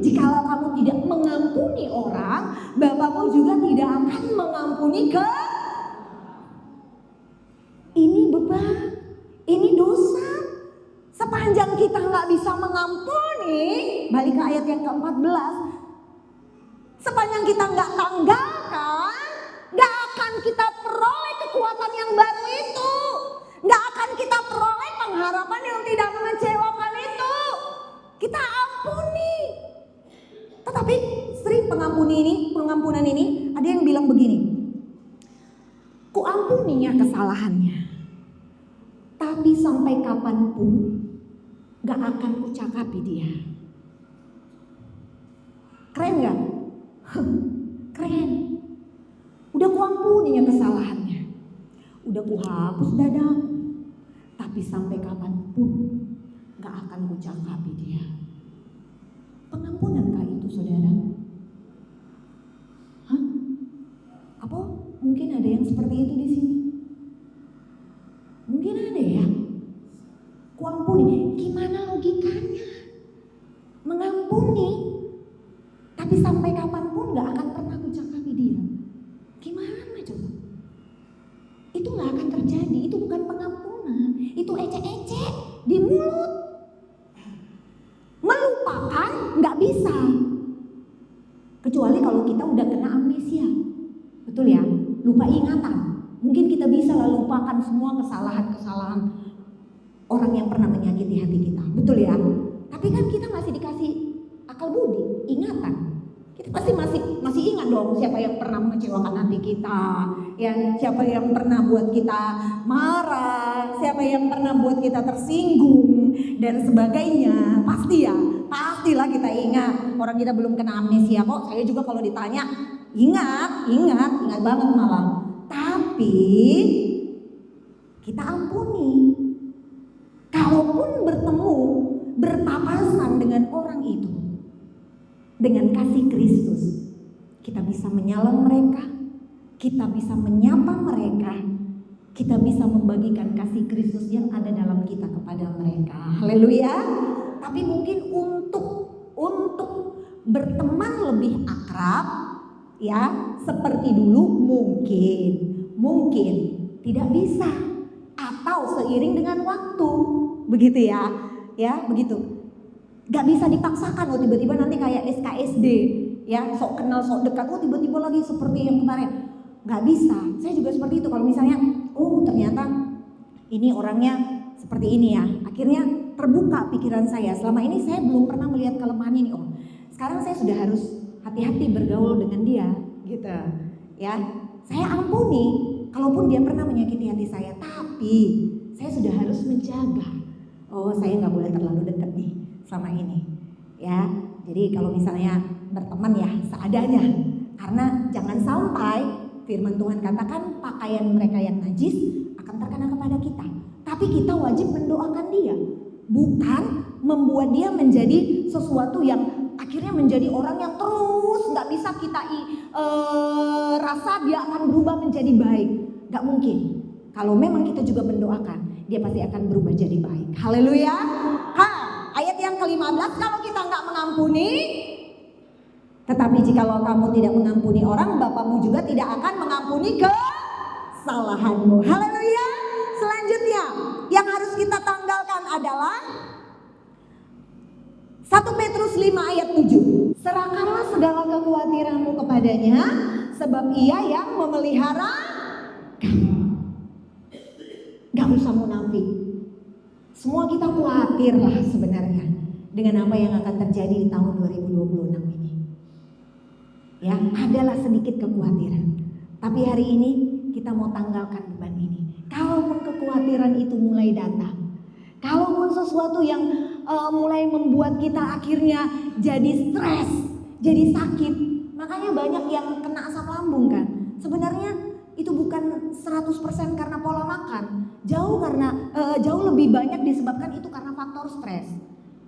jikalau kamu tidak mengampuni orang, Bapamu juga tidak akan mengampuni Ini beban, ini dosa. Sepanjang kita nggak bisa mengampuni, balik ke ayat yang ke-14. Sepanjang kita nggak tanggalkan, akan kita peroleh kekuatan yang baru itu. Gak akan kita peroleh pengharapan yang tidak mengecewakan itu. Kita ampuni. Tetapi sering pengampunan ini ada yang bilang begini. Kuampuninya kesalahannya, tapi sampai kapanpun gak akan kucakapi dia. Keren gak? Keren. Udah kuampuninya kesalahannya, udah kuhapus dadaku, tapi sampai kapanpun gak akan kucakapi dia. Pengampunankah itu, saudara? Hah? Apa mungkin ada yang seperti itu di sini? Mungkin ada ya. Kuampuni, gimana logikanya? Mengampuni, tapi sampai kapanpun gak akan pernah kucakapi dia. Gimana coba? Itu gak akan terjadi, itu bukan pengampunan, itu ecek-ecek di mulut. Melupakan gak bisa, kecuali kalau kita udah kena amnesia. Betul ya, lupa ingatan. Mungkin kita bisa lah lupakan semua kesalahan-kesalahan orang yang pernah menyakiti hati kita. Betul ya, tapi kan kita masih dikasih akal budi, ingatan. Kita pasti masih ingat dong siapa yang pernah mengecewakan hati kita, ya, siapa yang pernah buat kita marah, siapa yang pernah buat kita tersinggung dan sebagainya. Pasti ya, pastilah kita ingat. Orang kita belum kena amnesia kok. Saya juga kalau ditanya ingat banget malah. Tapi kita ampuni. Kalaupun bertemu, berpapasan dengan orang itu, dengan kasih Kristus, kita bisa menyalem mereka, kita bisa menyapa mereka, kita bisa membagikan kasih Kristus yang ada dalam kita kepada mereka. Haleluya. Tapi mungkin untuk berteman lebih akrab, ya, seperti dulu mungkin tidak bisa, atau seiring dengan waktu, begitu ya, begitu. Gak bisa dipaksakan, tiba-tiba nanti kayak SKSD, ya, sok kenal sok dekat, tiba-tiba lagi seperti yang kemarin. Gak bisa. Saya juga seperti itu. Kalau misalnya, ternyata ini orangnya seperti ini ya, akhirnya terbuka pikiran saya. Selama ini saya belum pernah melihat kelemahan ini. Sekarang saya sudah harus hati-hati bergaul dengan dia, gitu. Ya, saya ampuni kalaupun dia pernah menyakiti hati saya, tapi saya sudah harus menjaga. Saya nggak boleh terlalu dekat nih selama ini, ya. Jadi kalau misalnya berteman ya seadanya, karena jangan sampai firman Tuhan katakan pakaian mereka yang najis akan terkena kepada kita. Tapi kita wajib mendoakan dia, bukan membuat dia menjadi sesuatu yang akhirnya menjadi orang yang terus nggak bisa kita rasa dia akan berubah menjadi baik. Nggak mungkin. Kalau memang kita juga mendoakan, dia pasti akan berubah jadi baik. Haleluya. Ayat yang ke-15, kalau kita nggak mengampuni, tetapi jikalau kamu tidak mengampuni orang, Bapamu juga tidak akan mengampuni kesalahanmu. Haleluya. Selanjutnya yang harus kita tanggalkan adalah 1 Petrus 5 ayat 7. Serahkanlah segala kekhawatiranmu kepadanya, sebab ia yang memelihara kamu. Gak usah munafik. Semua kita khawatir lah sebenarnya dengan apa yang akan terjadi di tahun 2026 ini. Ya, adalah sedikit kekhawatiran. Tapi hari ini kita mau tanggalkan beban ini. Kalaupun kekhawatiran itu mulai datang, kalaupun sesuatu yang mulai membuat kita akhirnya jadi stres, jadi sakit, makanya banyak yang kena asam lambung kan. Sebenarnya itu bukan 100% karena pola makan, jauh lebih banyak disebabkan itu karena faktor stres.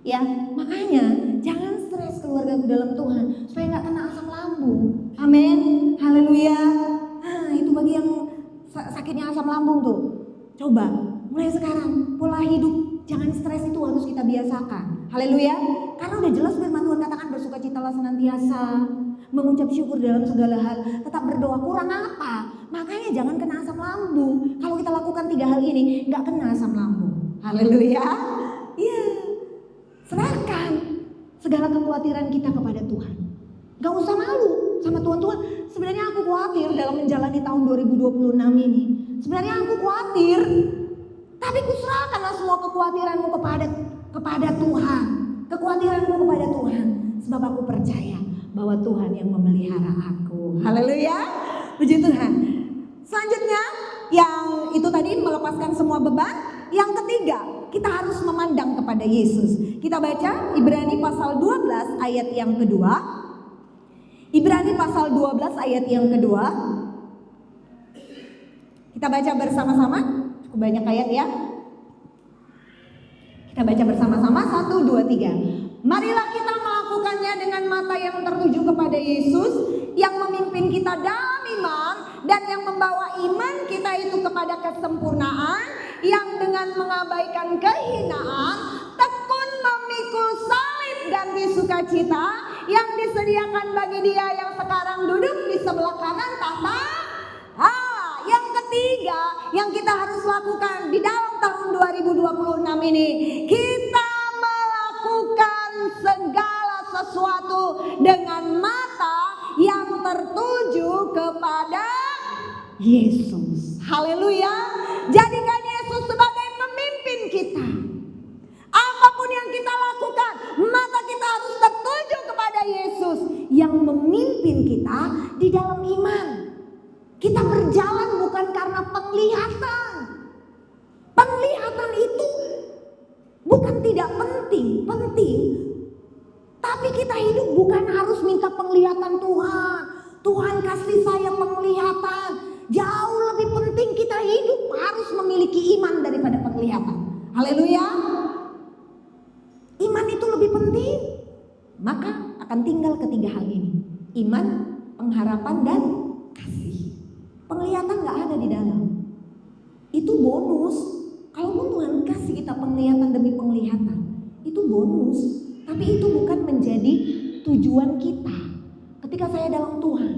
Ya, makanya jangan stres keluargaku dalam Tuhan supaya nggak kena asam lambung. Amin, haleluya. Itu bagi yang sakitnya asam lambung tuh, coba mulai sekarang pola hidup jangan stres itu harus kita biasakan. Haleluya. Karena udah jelas firman Tuhan katakan bersukacitalah senantiasa, mengucap syukur dalam segala hal, tetap berdoa. Kurang apa? Makanya jangan kena asam lambung. Kalau kita lakukan 3 hal ini, nggak kena asam lambung. Haleluya. Iya. Serahkan segala kekhawatiran kita kepada Tuhan. Gak usah malu sama Tuhan, Tuhan sebenarnya aku khawatir dalam menjalani tahun 2026 ini. Sebenarnya aku khawatir, tapi kuserahkanlah semua kekhawatiranmu kepada Tuhan. Kekhawatiranmu kepada Tuhan. Sebab aku percaya bahwa Tuhan yang memelihara aku. Haleluya. Puji Tuhan. Selanjutnya yang itu tadi melepaskan semua beban. Yang ketiga, kita harus memandang kepada Yesus. Kita baca Ibrani pasal 12 ayat yang kedua. Ibrani pasal 12 ayat yang kedua. Kita baca bersama-sama. Cukup banyak ayat ya. Kita baca bersama-sama 1, 2, 3. Marilah kita melakukannya dengan mata yang tertuju kepada Yesus yang memimpin kita dalam iman dan yang membawa iman kita itu kepada kesempurnaan, yang dengan mengabaikan kehinaan tekun memikul salib ganti sukacita yang disediakan bagi Dia yang sekarang duduk di sebelah kanan tahta. Yang ketiga yang kita harus lakukan di dalam tahun 2026 ini, kita melakukan segala sesuatu dengan mata yang tertuju kepada Yesus. Haleluya. Jadikan Yesus sebagai pemimpin kita. Apapun yang kita lakukan, mata kita harus tertuju kepada Yesus yang memimpin kita di dalam iman. Kita berjalan bukan karena penglihatan. Penglihatan itu bukan tidak penting. Tapi kita hidup bukan harus minta penglihatan Tuhan. Tuhan kasih saya penglihatan. Jauh lebih penting kita hidup harus memiliki iman daripada penglihatan. Haleluya. Iman itu lebih penting. Maka akan tinggal ketiga hal ini. Iman, pengharapan, dan kasih. Penglihatan gak ada di dalam. Itu bonus. Kalaupun Tuhan kasih kita penglihatan demi penglihatan, itu bonus. Tapi itu bukan menjadi tujuan kita. Ketika saya dalam Tuhan,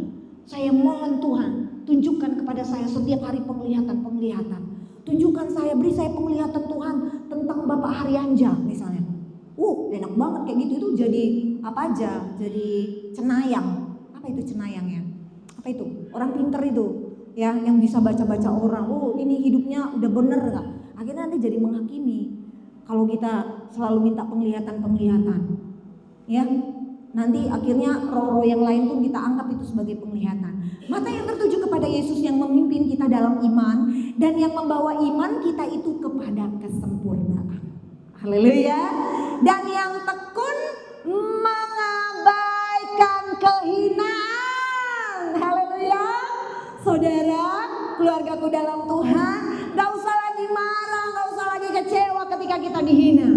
saya mohon Tuhan, tunjukkan kepada saya setiap hari penglihatan. Tunjukkan saya, beri saya penglihatan Tuhan tentang Bapak Haryanja misalnya. Enak banget kayak gitu, itu jadi apa aja, jadi cenayang. Apa itu cenayang ya? Apa itu? Orang pinter itu, ya, yang bisa baca-baca orang. Ini hidupnya udah bener gak? Akhirnya nanti jadi menghakimi. Kalau kita selalu minta penglihatan, ya, nanti akhirnya roh-roh yang lain pun kita anggap itu sebagai penglihatan. Mata yang tertuju kepada Yesus yang memimpin kita dalam iman dan yang membawa iman kita itu kepada kesempurnaan. Haleluya. Dan yang tekun mengabaikan kehinaan. Haleluya. Saudara, keluargaku dalam Tuhan, gak usah lagi marah, gak usah lagi kecewa ketika kita dihina.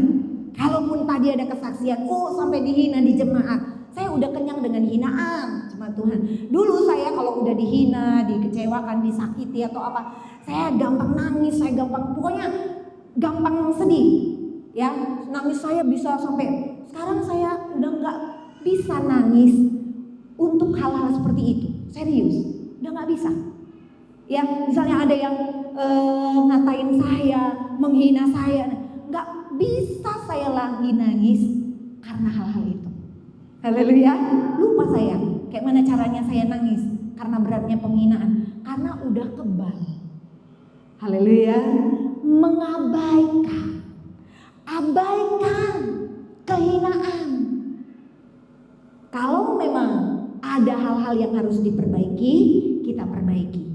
Kalaupun tadi ada kesaksian, sampai dihina di jemaat, saya udah kenyang dengan hinaan, cuma Tuhan. Dulu saya kalau udah dihina, dikecewakan, disakiti atau apa, saya gampang nangis, pokoknya gampang sedih. Ya, nangis saya bisa sampai sekarang saya udah nggak bisa nangis untuk hal-hal seperti itu. Serius, udah nggak bisa. Ya, misalnya ada yang ngatain saya, menghina saya, nggak bisa saya lagi nangis karena hal-hal itu. Haleluya. Lupa saya kayak mana caranya saya nangis karena beratnya penghinaan, karena udah kebal. Haleluya. Abaikan kehinaan. Kalau memang ada hal-hal yang harus diperbaiki, kita perbaiki.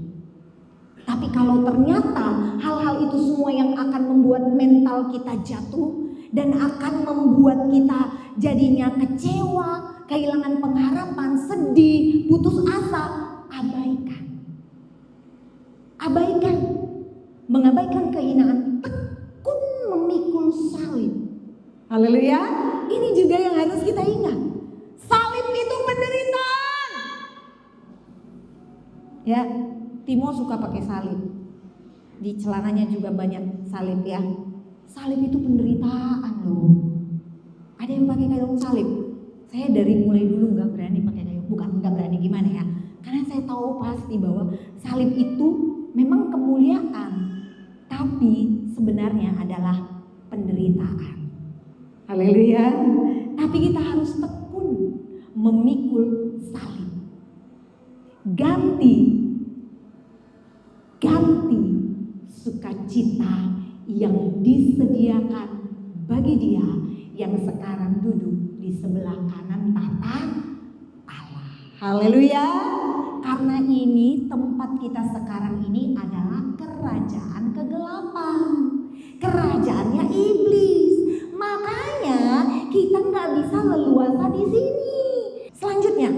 Tapi kalau ternyata hal-hal itu semua yang akan membuat mental kita jatuh dan akan membuat kita jadinya kecewa, kehilangan pengharapan, sedih, putus asa, abaikan. Mengabaikan kehinaan, tekun memikul salib. Haleluya. Ini juga yang harus kita ingat. Salib itu penderitaan. Ya, Timo suka pakai salib. Di celananya juga banyak salib ya. Salib itu penderitaan loh. Ada yang pakai kalung salib. Saya dari mulai dulu nggak berani pakai kalung. Bukan nggak berani gimana ya. Karena saya tahu pasti bahwa salib itu memang kemuliaan. Tapi sebenarnya adalah penderitaan. Haleluya. Tapi kita harus tekun memikul salib. ganti sukacita yang disediakan bagi dia yang sekarang duduk di sebelah kanan tata Allah. Haleluya. Karena ini tempat kita sekarang ini adalah kerajaan kegelapan, kerajaannya iblis. Makanya kita nggak bisa leluasa di sini. Selanjutnya,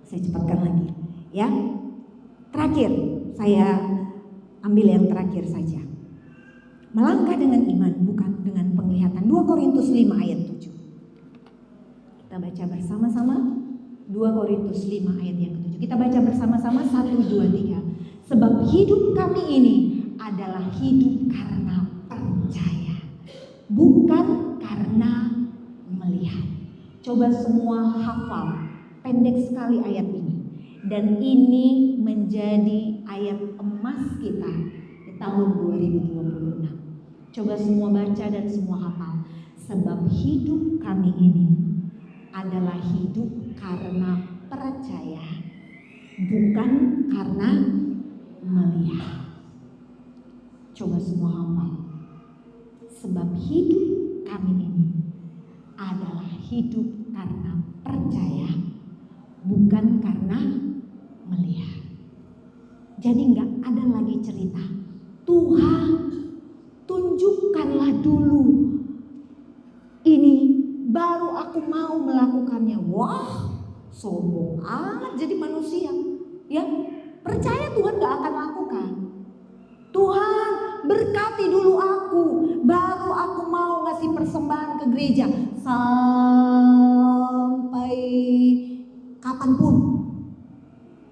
saya cepatkan lagi, ya. Terakhir, saya ambil yang terakhir saja. Melangkah dengan iman, bukan dengan penglihatan. 2 Korintus 5 ayat 7. Kita baca bersama-sama 2 Korintus 5 ayat yang ke-7. Kita baca bersama-sama 1, 2, 3. Sebab hidup kami ini adalah hidup karena percaya, bukan karena melihat. Coba semua hafal, pendek sekali ayat ini. Dan ini menjadi ayat emas kita di tahun 2026. Coba semua baca dan semua hafal. Sebab hidup kami ini adalah hidup karena percaya, bukan karena melihat. Coba semua hafal. Sebab hidup kami ini adalah hidup karena percaya, bukan karena melihat. Jadi nggak ada lagi cerita, Tuhan tunjukkanlah dulu ini, baru aku mau melakukannya. Wah, sombong amat jadi manusia. Ya, percaya Tuhan gak akan lakukan. Tuhan berkati dulu aku, baru aku mau ngasih persembahan ke gereja. Sampai kapanpun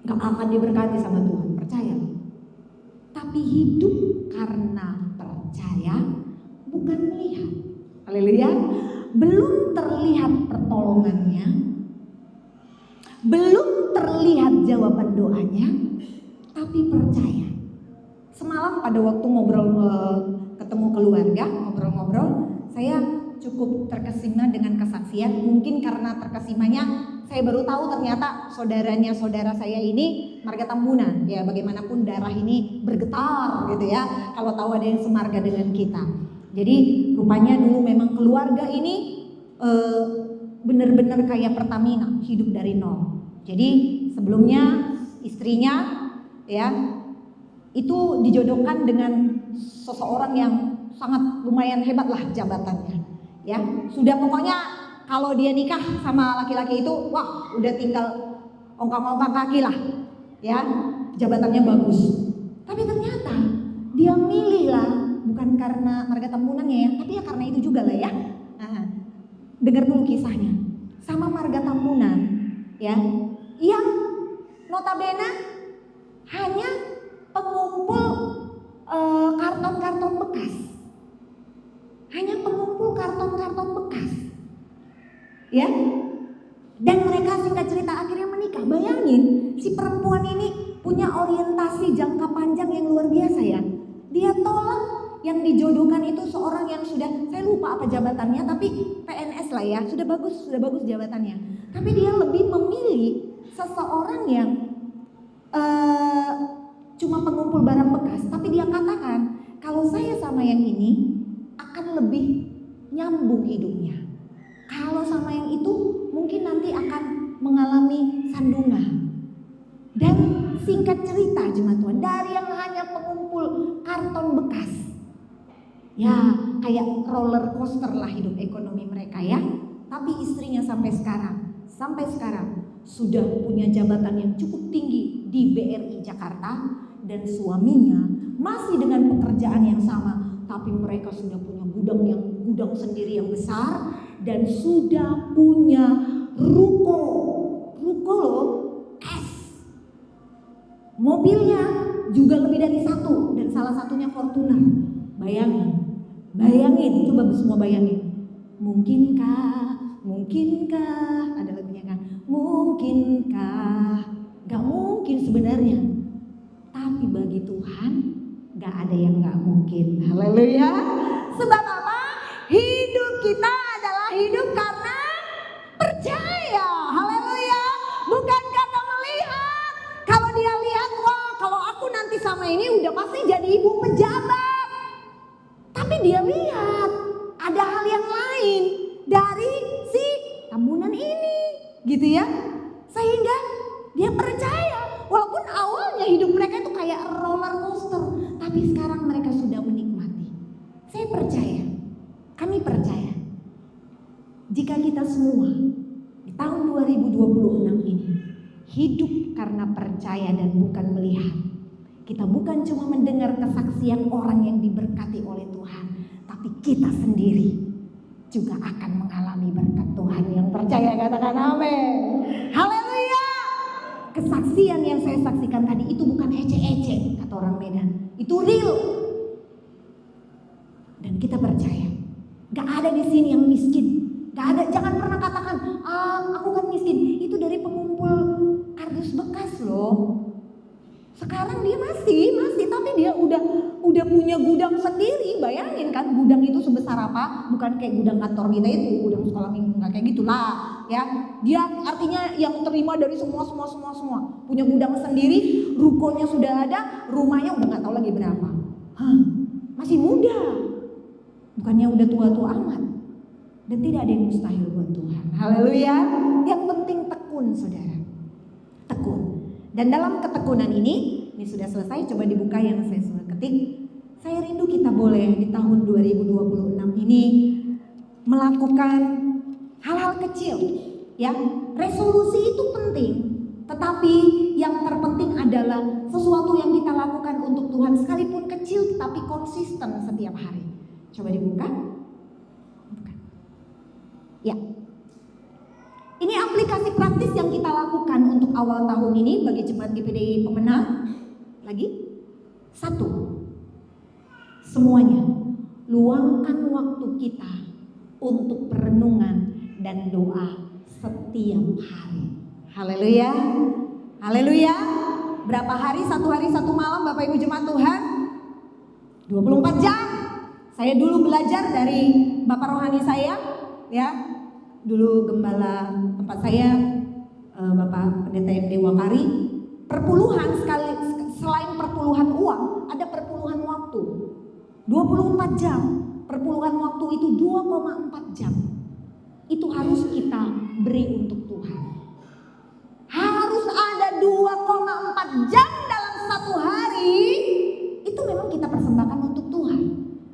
gak akan diberkati sama Tuhan, percaya. Tapi hidup karena percaya, bukan melihat. Haleluya. Belum terlihat pertolongannya, belum terlihat jawaban doanya, tapi percaya. Semalam pada waktu ketemu keluarga, ngobrol-ngobrol, saya cukup terkesima dengan kesaksian. Mungkin karena terkesimanya, saya baru tahu ternyata saudaranya saudara saya ini marga Tambunan. Ya, bagaimanapun darah ini bergetar gitu ya, kalau tahu ada yang semarga dengan kita. Jadi rupanya dulu memang keluarga ini benar-benar kayak Pertamina, hidup dari nol. Jadi sebelumnya istrinya ya itu dijodohkan dengan seseorang yang sangat lumayan hebat lah jabatannya. Ya, sudah pokoknya kalau dia nikah sama laki-laki itu, wah udah tinggal ongkang-ongkang kaki lah. Ya, jabatannya bagus. Tapi ternyata dia milih lah, bukan karena marga Tampunannya ya, tapi ya karena itu juga lah ya. Dengar dulu kisahnya. Sama marga Tampunan ya, yang notabene hanya pengumpul karton-karton bekas. Hanya pengumpul karton-karton bekas. Ya. Dan mereka singkat cerita akhirnya menikah. Bayangin, si perempuan ini punya orientasi jangka panjang yang luar biasa ya. Dia tolak yang dijodohkan itu seorang yang sudah, saya lupa apa jabatannya, tapi PNS lah ya, sudah bagus jabatannya. Tapi dia lebih memilih seseorang yang cuma pengumpul barang bekas, tapi dia katakan kalau saya sama yang ini akan lebih nyambung hidupnya. Kalau sama yang itu mungkin nanti akan mengalami sandungan. Dan singkat cerita jemaat Tuhan, dari yang hanya pengumpul karton bekas, ya kayak roller coaster lah hidup ekonomi mereka ya. Tapi istrinya sampai sekarang sudah punya jabatan yang cukup tinggi di BRI Jakarta. Dan suaminya masih dengan pekerjaan yang sama, tapi mereka sudah punya gudang sendiri yang besar. Dan sudah punya ruko loh, mobilnya juga lebih dari satu, dan salah satunya Fortuner. Bayangin, coba semua bayangin. Mungkinkah, ada lagunya kan? Mungkinkah? Gak mungkin sebenarnya. Tapi bagi Tuhan gak ada yang gak mungkin. Haleluya. Sebab apa? Hidup kita adalah hidup karena percaya. Haleluya. Bukan karena melihat. Kalau ini udah pasti jadi ibu pejabat. Tapi dia lihat ada hal yang lain dari si tambunan ini, gitu ya. Sehingga dia percaya, walaupun awalnya hidup mereka itu kayak roller coaster, tapi sekarang mereka sudah menikmati. Saya percaya, kami percaya, jika kita semua di tahun 2026 ini hidup karena percaya dan bukan melihat, kita bukan cuma mendengar kesaksian orang yang diberkati oleh Tuhan, tapi kita sendiri juga akan mengalami berkat Tuhan. Yang percaya katakan amin. Haleluya. Kesaksian yang saya saksikan tadi itu bukan ece-ece, kata orang Medan. Itu real. Dan kita percaya, gak ada di sini yang miskin. Gak ada, jangan pernah katakan, aku kan miskin. Itu dari pengumpul kardus bekas loh. Sekarang dia masih, tapi dia udah punya gudang sendiri. Bayangin kan, gudang itu sebesar apa? Bukan kayak gudang kantor kita itu, gudang sekolah minggu, nggak kayak gitulah, ya. Dia artinya yang terima dari semua. Punya gudang sendiri, rukonya sudah ada, rumahnya udah nggak tahu lagi berapa. Masih muda, bukannya udah tua-tua amat. Dan tidak ada yang mustahil buat Tuhan. Haleluya. Yang penting tekun, saudara. Tekun. Dan dalam ketekunan ini sudah selesai, coba dibuka yang saya sudah ketik. Saya rindu kita boleh di tahun 2026 ini melakukan hal-hal kecil, ya. Resolusi itu penting, tetapi yang terpenting adalah sesuatu yang kita lakukan untuk Tuhan, sekalipun kecil tetapi konsisten setiap hari. Coba dibuka. Buka. Ya. Ini aplikasi praktis yang kita lakukan untuk awal tahun ini bagi jemaat GPDI Pemenang. Lagi? 1. Semuanya, luangkan waktu kita untuk perenungan dan doa setiap hari. Haleluya. Haleluya. Berapa hari? 1 hari 1 malam Bapak Ibu jemaat Tuhan? 24 jam. Saya dulu belajar dari Bapak rohani saya, ya. Dulu gembala tempat saya, Bapak Pendeta MD Wakari, perpuluhan selain perpuluhan uang, ada perpuluhan waktu. 24 jam, perpuluhan waktu itu 2,4 jam. Itu harus kita beri untuk Tuhan. Harus ada 2,4 jam dalam 1 hari, itu memang kita persembahkan untuk Tuhan.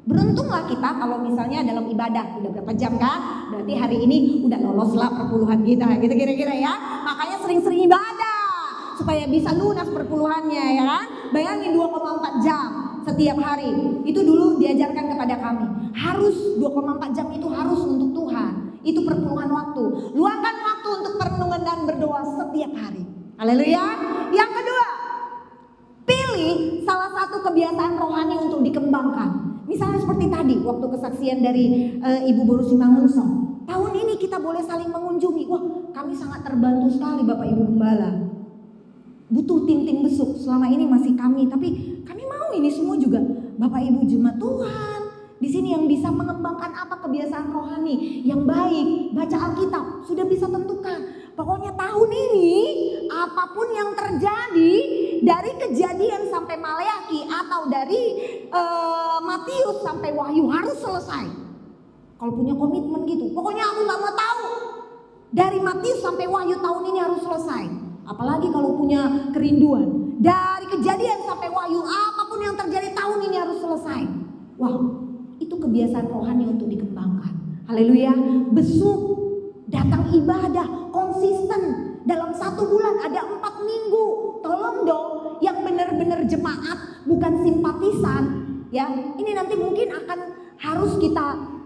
Beruntunglah kita kalau misalnya dalam ibadah udah berapa jam kan, berarti hari ini udah loloslah perpuluhan kita, gitu kira-kira ya. Makanya sering-sering ibadah supaya bisa lunas perpuluhannya, ya kan. Bayangin 2,4 jam setiap hari. Itu dulu diajarkan kepada kami. Harus 2,4 jam itu harus untuk Tuhan. Itu perpuluhan waktu. Luangkan waktu untuk perenungan dan berdoa setiap hari. Haleluya. Yang kedua, pilih salah satu kebiasaan rohani untuk dikembangkan. Misalnya seperti tadi, waktu kesaksian dari Ibu Boru Simangunso. Tahun ini kita boleh saling mengunjungi. Wah, kami sangat terbantu sekali Bapak Ibu Gembala. Butuh tim-tim besuk, selama ini masih kami. Tapi kami mau ini semua juga Bapak Ibu jemaat Tuhan. Di sini yang bisa mengembangkan apa kebiasaan rohani yang baik. Baca Alkitab, sudah bisa tentukan. Pokoknya tahun ini apapun yang terjadi dari Kejadian sampai Maleaki atau dari Matius sampai Wahyu harus selesai. Kalau punya komitmen gitu, pokoknya aku gak mau tahu. Dari Matius sampai Wahyu tahun ini harus selesai. Apalagi kalau punya kerinduan. Dari Kejadian sampai Wahyu apapun yang terjadi tahun ini harus selesai. Wah, itu kebiasaan rohani untuk dikembangkan. Haleluya. Besuk, datang ibadah, konsisten. Dalam 1 bulan ada 4 minggu. Tolong dong, yang benar-benar jemaat, bukan simpatisan. Ya, ini nanti mungkin akan harus kita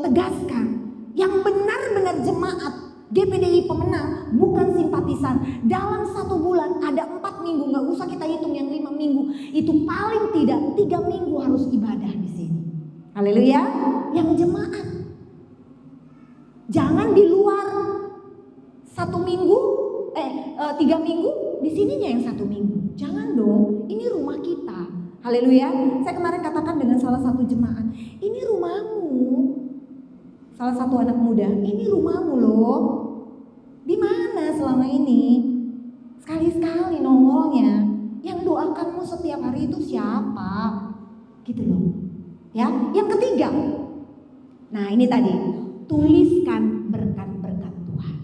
tegaskan. Yang benar-benar jemaat GPDI Pemenang, bukan simpatisan. Dalam 1 bulan ada 4 minggu, nggak usah kita hitung yang 5 minggu. Itu paling tidak 3 minggu harus ibadah di sini. Haleluya. Yang jemaat, jangan di luar 1 minggu, 3 minggu, di sininya yang 1 minggu. Jangan dong, ini rumah kita. Haleluya. Saya kemarin katakan dengan salah satu jemaat, ini rumahmu. Salah satu anak muda, ini rumahmu loh. Di mana selama ini? Sekali-sekali nongolnya. Yang mendoakanmu setiap hari itu siapa? Gitu loh. Ya, yang ketiga. Nah, ini tadi, tuliskan berkat-berkat Tuhan.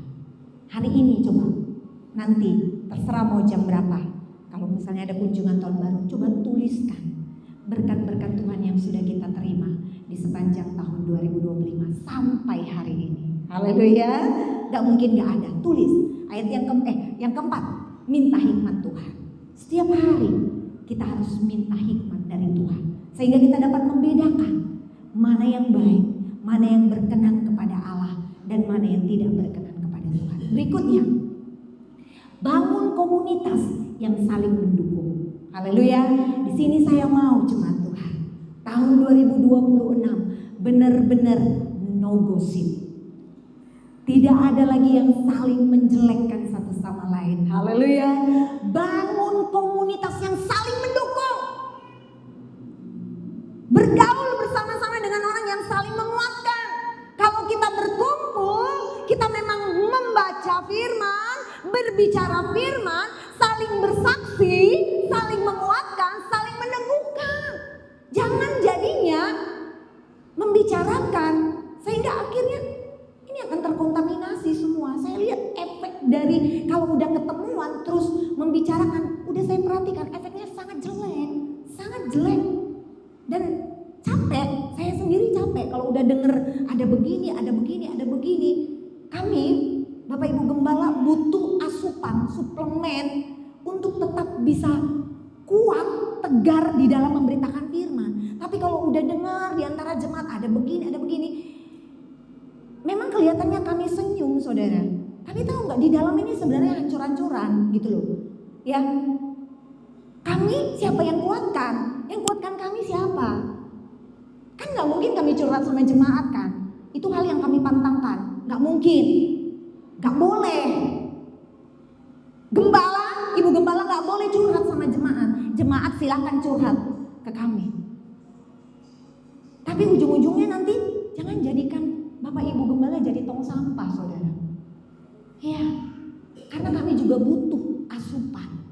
Hari ini coba, nanti terserah mau jam berapa. Kalau misalnya ada kunjungan tahun baru, coba tuliskan berkat-berkat Tuhan yang sudah kita terima di sepanjang tahun 2025 sampai hari ini. Haleluya. Gak mungkin gak ada. Tulis. Ayat yang keempat, minta hikmat Tuhan. Setiap hari kita harus minta hikmat dari Tuhan, sehingga kita dapat membedakan mana yang baik, mana yang berkenan kepada Allah, dan mana yang tidak berkenan kepada Tuhan. Berikutnya, bangun komunitas yang saling mendukung. Haleluya. Di sini saya mau jemaat Tuhan, tahun 2026 benar-benar no gosip. Tidak ada lagi yang saling menjelekkan satu sama lain. Haleluya. Bangun komunitas yang saling mendukung. Bergaul bersama-sama dengan orang yang saling menguatkan. Kalau kita berkumpul, kita memang membaca firman, berbicara firman, saling bersaksi, saling menguatkan, saling meneguhkan. Jangan jadinya membicarakan sehingga akhirnya ini akan terkontaminasi semua. Saya lihat efek dari kalau udah ketemuan terus membicarakan, udah saya perhatikan efeknya sangat jelek. Dan capek, saya sendiri capek kalau udah denger ada begini. Kami, Bapak Ibu Gembala, butuh asupan, suplemen untuk tetap bisa kuat, tegar di dalam memberitakan firman. Tapi kalau udah dengar di antara jemaat ada begini, memang kelihatannya kami senyum, saudara. Tapi tahu nggak, di dalam ini sebenarnya hancur-hancuran gitu loh. Ya, kami siapa yang kuatkan? Yang kuatkan kami siapa? Kan nggak mungkin kami curhat sama jemaat kan? Itu hal yang kami pantangkan. Nggak mungkin, nggak boleh. Gembala, ibu gembala nggak boleh curhat sama jemaat. Jemaat silahkan curhat ke kami. Tapi ujung-ujungnya nanti jangan jadikan Bapak Ibu Gembala jadi tong sampah, saudara. Ya, karena kami juga butuh asupan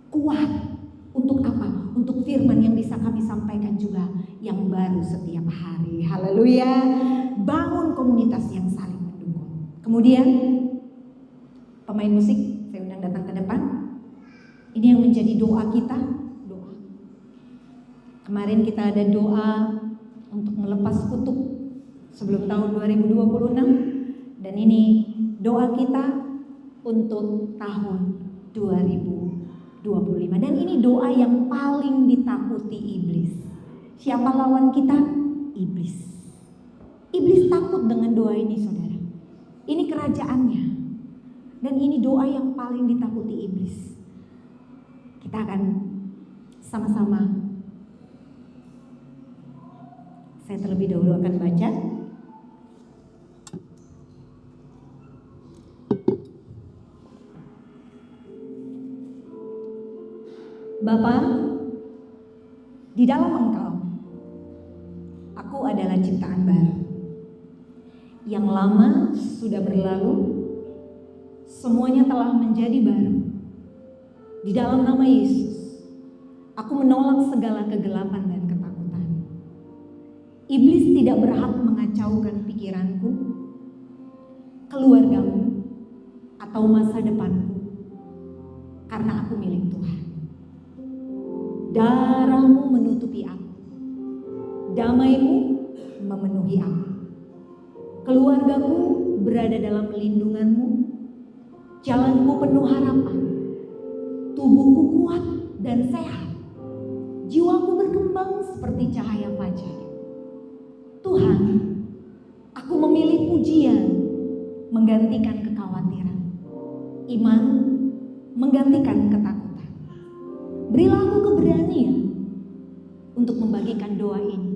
kuat. Untuk apa? Untuk firman yang bisa kami sampaikan juga yang baru setiap hari. Haleluya. Bangun komunitas yang saling mendukung. Kemudian pemain musik saya undang datang ke depan. Ini yang menjadi doa kita. Doa. Kemarin kita ada doa untuk melepas kutuk sebelum tahun 2026, dan ini doa kita untuk tahun 2025, dan ini doa yang paling ditakuti iblis. Siapa lawan kita? Iblis. Iblis takut dengan doa ini, saudara. Ini kerajaannya, dan ini doa yang paling ditakuti iblis. Kita akan sama-sama, saya terlebih dahulu akan baca. Bapa, di dalam Engkau, aku adalah ciptaan baru. Yang lama sudah berlalu, semuanya telah menjadi baru. Di dalam nama Yesus, aku menolak segala kegelapan dan ketakutan. Iblis tidak berhak mengacaukan pikiranku, keluargamu, atau masa depanku, karena aku milik Tuhan. Darahmu menutupi aku, damai-Mu memenuhi aku. Keluargaku berada dalam lindungan-Mu, jalanku penuh harapan, tubuhku kuat dan sehat, jiwaku berkembang seperti cahaya fajar. Tuhan, aku memilih pujian menggantikan kekhawatiran, iman menggantikan ketakutan. Berilah aku keberanian untuk membagikan doa ini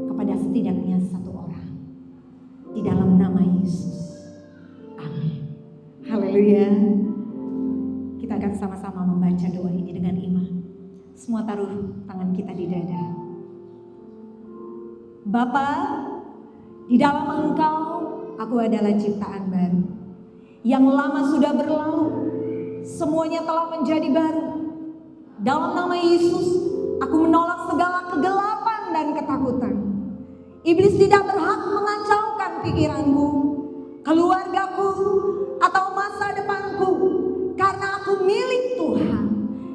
kepada setidaknya satu orang. Di dalam nama Yesus. Amin. Haleluya. Kita akan sama-sama membaca doa ini dengan iman. Semua taruh tangan kita di dada. Bapa, di dalam Engkau aku adalah ciptaan baru. Yang lama sudah berlalu, semuanya telah menjadi baru. Dalam nama Yesus, aku menolak segala kegelapan dan ketakutan. Iblis tidak berhak mengacaukan pikiranku, keluargaku, atau masa depanku. Karena aku milik Tuhan.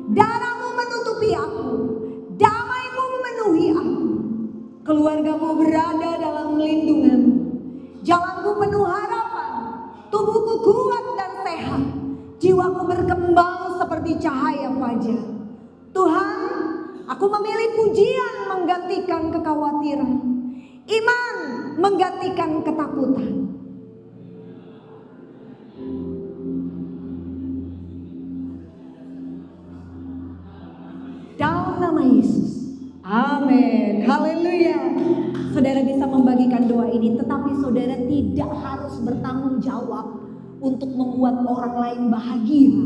Darah-Mu menutupi aku, damai-Mu memenuhi aku. Keluargaku berada dalam lindungan-Mu. Jalanku penuh harapan, tubuhku kuat dan sehat. Jiwaku berkembang seperti cahaya fajar. Tuhan, aku memilih pujian menggantikan kekhawatiran, iman menggantikan ketakutan. Dalam nama Yesus. Amin. Haleluya. Saudara bisa membagikan doa ini, tetapi saudara tidak harus bertanggung jawab untuk membuat orang lain bahagia.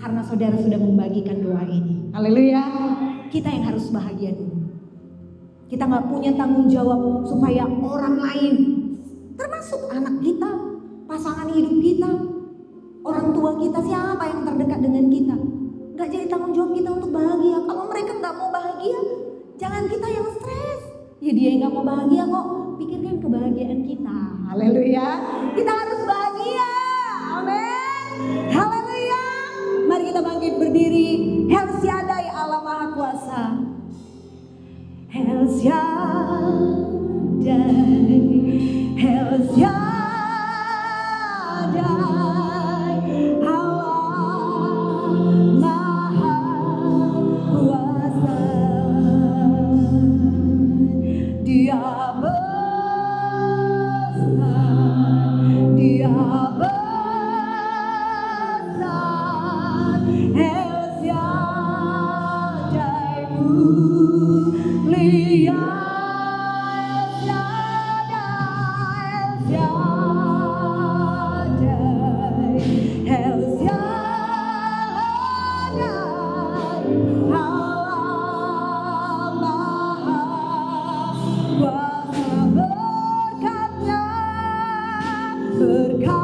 Karena saudara sudah membagikan doa ini. Haleluya. Kita yang harus bahagia dulu. Kita gak punya tanggung jawab supaya orang lain, termasuk anak kita, pasangan hidup kita, orang tua kita, siapa yang terdekat dengan kita. Gak jadi tanggung jawab kita untuk bahagia. Kalau mereka gak mau bahagia, jangan kita yang stres. Ya dia yang gak mau bahagia kok. Pikirkan kebahagiaan kita. Haleluya. Kita harus bahagia. Amin. Haleluya. Mari kita bangkit berdiri. El Shaddai Allah Maha Kuasa. El Shaddai. El Shaddai. Allah Maha Kuasa. Dia besar, Dia besar, El Shaddai mulia, El Shaddai, El Shaddai, Allah Maha Kuasa. Berkatnya